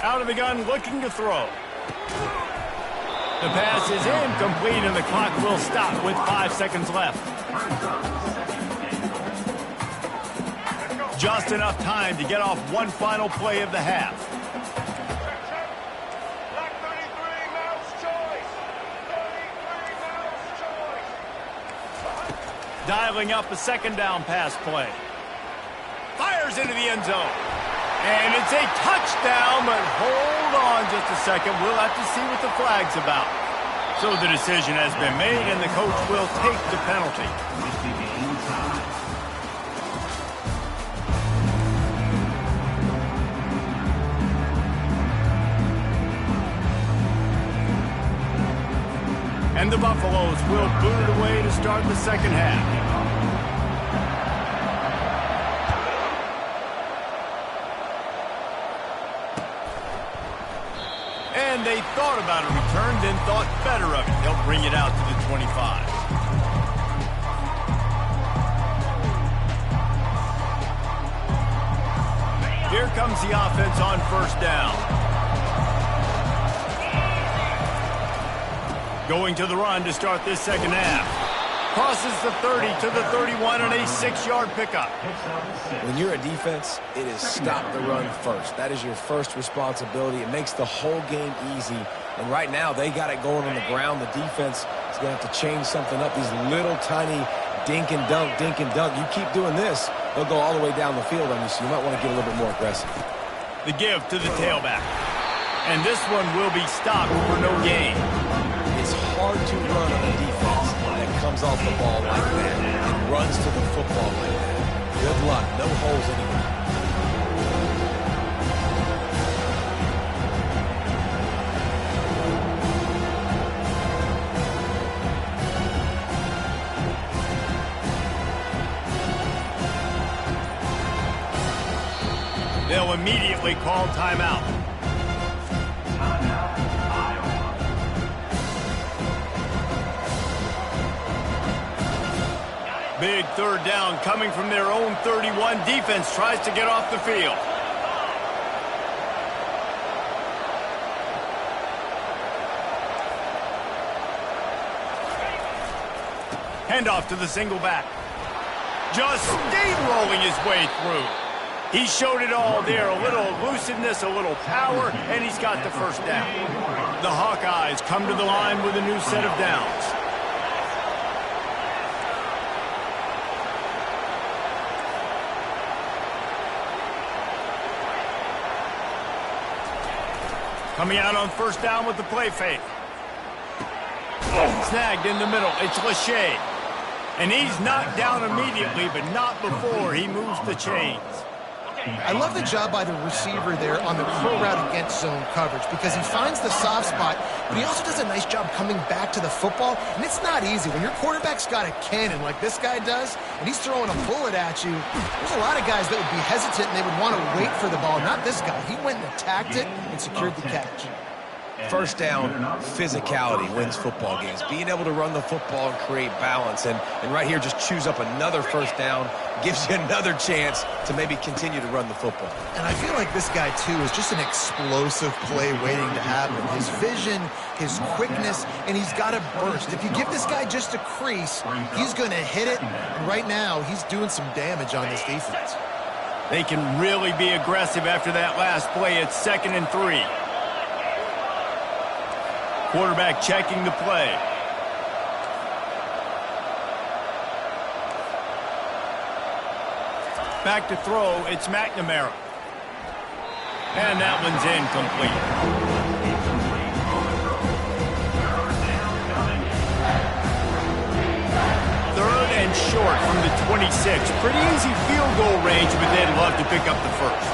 Out of the gun, looking to throw. The pass is incomplete, and the clock will stop with 5 seconds left. Just enough time to get off one final play of the half. Dialing up a 2nd down pass play. Fires into the end zone. And it's a touchdown, but hold on just a second. We'll have to see what the flag's about. So the decision has been made, and the coach will take the penalty. And the Buffaloes will boot it away to start the second half. And they thought about a return, then thought better of it. They'll bring it out to the 25. Here comes the offense on first down. Going to the run to start this second half. Crosses the 30 to the 31 and a 6-yard pickup. When you're a defense, it is stop the run first. That is your first responsibility. It makes the whole game easy. And right now, they got it going on the ground. The defense is going to have to change something up. These little tiny dink and dunk, dink and dunk. You keep doing this, they'll go all the way down the field on you, so you might want to get a little bit more aggressive. The give to the tailback. And this one will be stopped for no gain. It's hard to run on a defense that comes off the ball like that and runs to the football like that. Good luck. No holes anywhere. They'll immediately call timeout. Big third down coming from their own 31. Defense tries to get off the field. Handoff to the single back. Just steamrolling his way through. He showed it all there. A little elusiveness, a little power, and he's got the first down. The Hawkeyes come to the line with a new set of downs. Coming out on first down with the play fake. Snagged in the middle. It's Lachey. And he's knocked down immediately, but not before he moves the chains. I love the job by the receiver there on the pro route against zone coverage because he finds the soft spot, but he also does a nice job coming back to the football, and it's not easy. When your quarterback's got a cannon like this guy does, and he's throwing a bullet at you, there's a lot of guys that would be hesitant and they would want to wait for the ball. Not this guy. He went and attacked it and secured the catch. First down, physicality wins football games. Being able to run the football and create balance. And right here, just choose up another first down, gives you another chance to maybe continue to run the football. And I feel like this guy, too, is just an explosive play waiting to happen. His vision, his quickness, and he's got a burst. If you give this guy just a crease, he's going to hit it. And right now, he's doing some damage on this defense. They can really be aggressive after that last play. It's 2nd and 3. Quarterback checking the play. Back to throw, it's McNamara. And that one's incomplete. Third and short from the 26. Pretty easy field goal range, but they'd love to pick up the first.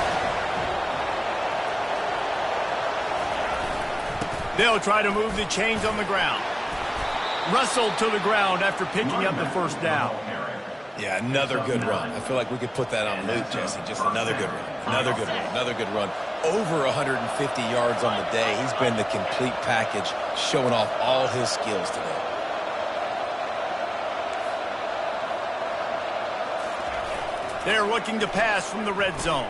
They'll try to move the chains on the ground. Russell to the ground after picking up the first down. Yeah, another good run. I feel like we could put that on loop, Jesse. Just another good run. Another good run. Another good run. Over 150 yards on the day. He's been the complete package, showing off all his skills today. They're looking to pass from the red zone.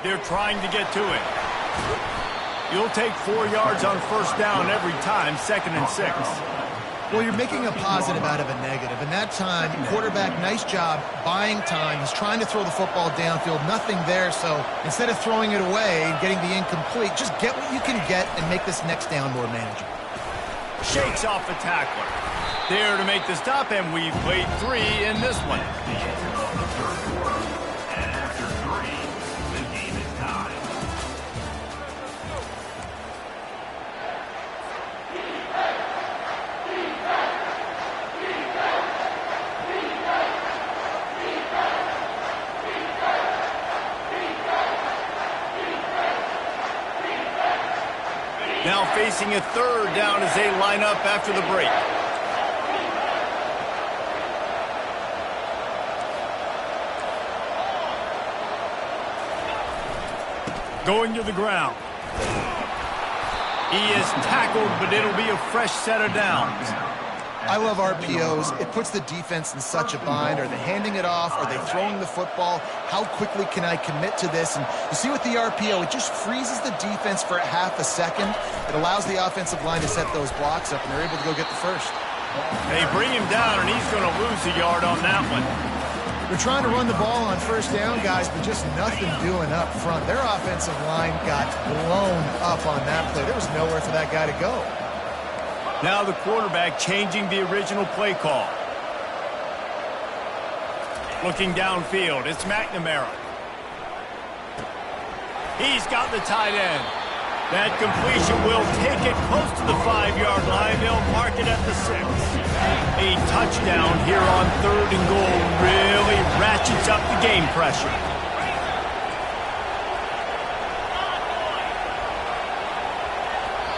They're trying to get to it. You'll take 4 yards on first down every time, 2nd and 6. Well, you're making a positive out of a negative. And that time, quarterback, nice job buying time. He's trying to throw the football downfield. Nothing there. So instead of throwing it away and getting the incomplete, just get what you can get and make this next down more manageable. Shakes off the tackler. There to make the stop, and we've played 3 in this one. Now facing a third down as they line up after the break. Going to the ground. He is tackled, but it'll be a fresh set of downs. I love RPOs. It puts the defense in such a bind. Are they handing it off? Are they throwing the football? How quickly can I commit to this? And you see with the RPO, it just freezes the defense for a half a second. It allows the offensive line to set those blocks up, and they're able to go get the first. They bring him down, and he's going to lose a yard on that one. They're trying to run the ball on first down, guys, but just nothing doing up front. Their offensive line got blown up on that play. There was nowhere for that guy to go. Now the quarterback changing the original play call. Looking downfield, it's McNamara. He's got the tight end. That completion will take it close to the 5-yard line. They'll mark it at the 6. A touchdown here on 3rd and goal really ratchets up the game pressure.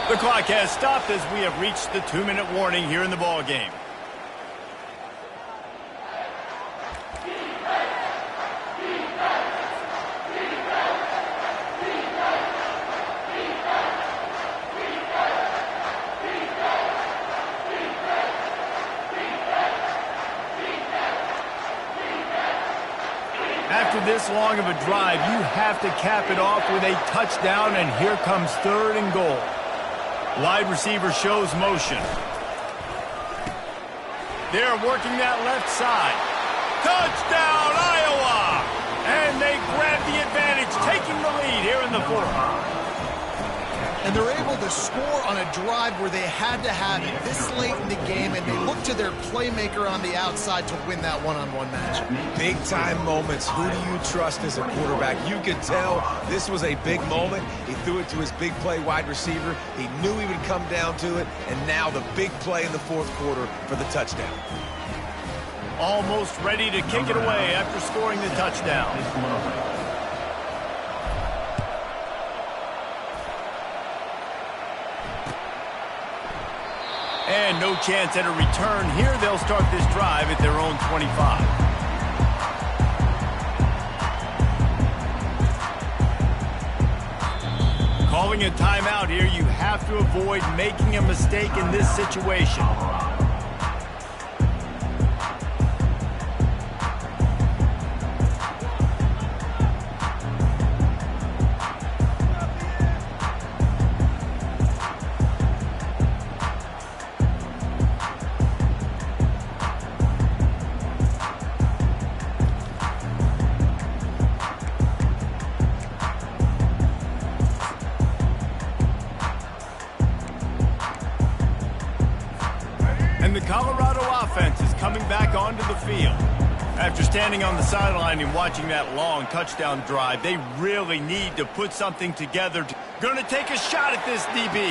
The clock has stopped as we have reached the 2-minute warning here in the ball game. After this long of a drive, you have to cap it off with a touchdown, and here comes 3rd and goal. Wide receiver shows motion. They're working that left side. Touchdown, Iowa! And they grab the advantage, taking the lead here in the 4th. And they're able to score on a drive where they had to have it this late in the game, and they look to their playmaker on the outside to win that one-on-one match. Big-time moments. Who do you trust as a quarterback? You could tell this was a big moment. He threw it to his big play wide receiver. He knew he would come down to it, and now the big play in the 4th quarter for the touchdown. Almost ready to kick it away after scoring the touchdown. And no chance at a return here. They'll start this drive at their own 25. Calling a timeout here. You have to avoid making a mistake in this situation. And the Colorado offense is coming back onto the field. After standing on the sideline and watching that long touchdown drive, they really need to put something together. Going to take a shot at this DB.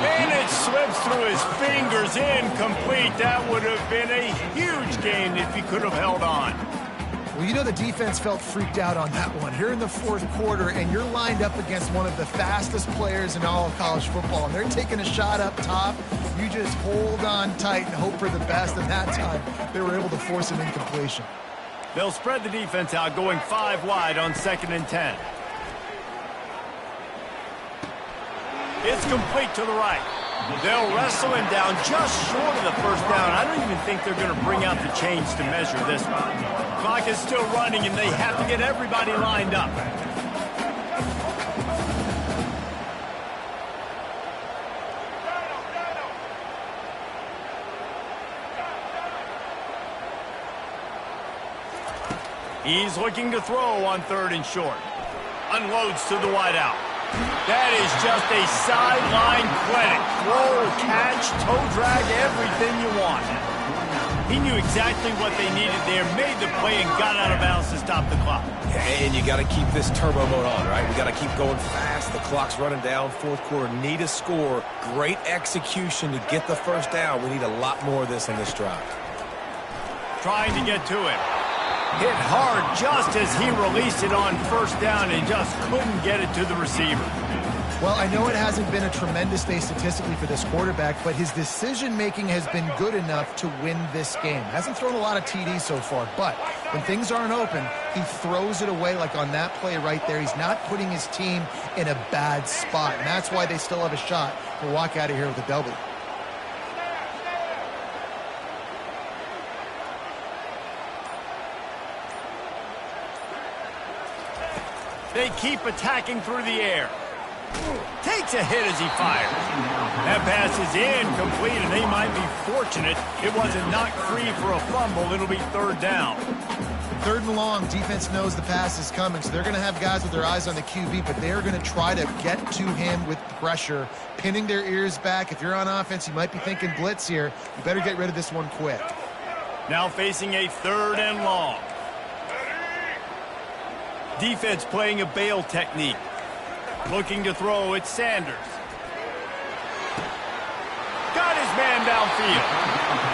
And it slips through his fingers, incomplete. That would have been a huge gain if he could have held on. Well, you know the defense felt freaked out on that one. Here in the 4th quarter, and you're lined up against one of the fastest players in all of college football, and they're taking a shot up top. You just hold on tight and hope for the best, and that time they were able to force an incompletion. They'll spread the defense out, going 5 wide on 2nd and 10. It's complete to the right. They'll wrestle him down just short of the 1st down. I don't even think they're going to bring out the chains to measure this one. Clock is still running, and they have to get everybody lined up. He's looking to throw on 3rd and short. Unloads to the wideout. That is just a sideline clinic. Throw, catch, toe drag, everything you want. He knew exactly what they needed there, made the play, and got out of bounds to stop the clock. And you got to keep this turbo mode on, right? We got to keep going fast. The clock's running down. 4th quarter, need a score. Great execution to get the 1st down. We need a lot more of this in this drive. Trying to get to it. Hit hard just as he released it on 1st down and just couldn't get it to the receiver. Well, I know it hasn't been a tremendous day statistically for this quarterback, but his decision-making has been good enough to win this game. Hasn't thrown a lot of TDs so far, but when things aren't open, he throws it away like on that play right there. He's not putting his team in a bad spot, and that's why they still have a shot to walk out of here with a W. They keep attacking through the air. Takes a hit as he fires. That pass is incomplete, and they might be fortunate it wasn't knocked free for a fumble. It'll be third down. Third and long, defense knows the pass is coming, so they're going to have guys with their eyes on the QB, but they're going to try to get to him with pressure, pinning their ears back. If you're on offense, you might be thinking blitz here. You better get rid of this one quick. Now facing a third and long. Defense playing a bail technique. Looking to throw, it's Sanders. Got his man downfield.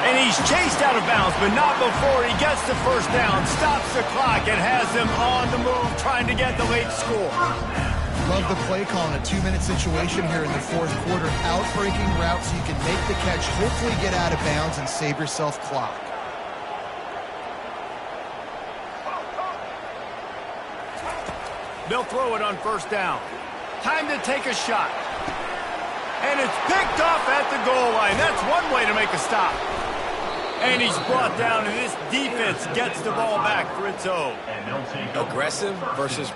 And he's chased out of bounds, but not before he gets the first down, stops the clock, and has them on the move trying to get the late score. Love the play call in a 2-minute situation here in the fourth quarter. Out-breaking route so you can make the catch, hopefully get out of bounds, and save yourself clock. They'll throw it on first down. Time to take a shot. And it's picked off at the goal line. That's one way to make a stop. And he's brought down, and this defense gets the ball back for its own. Aggressive versus...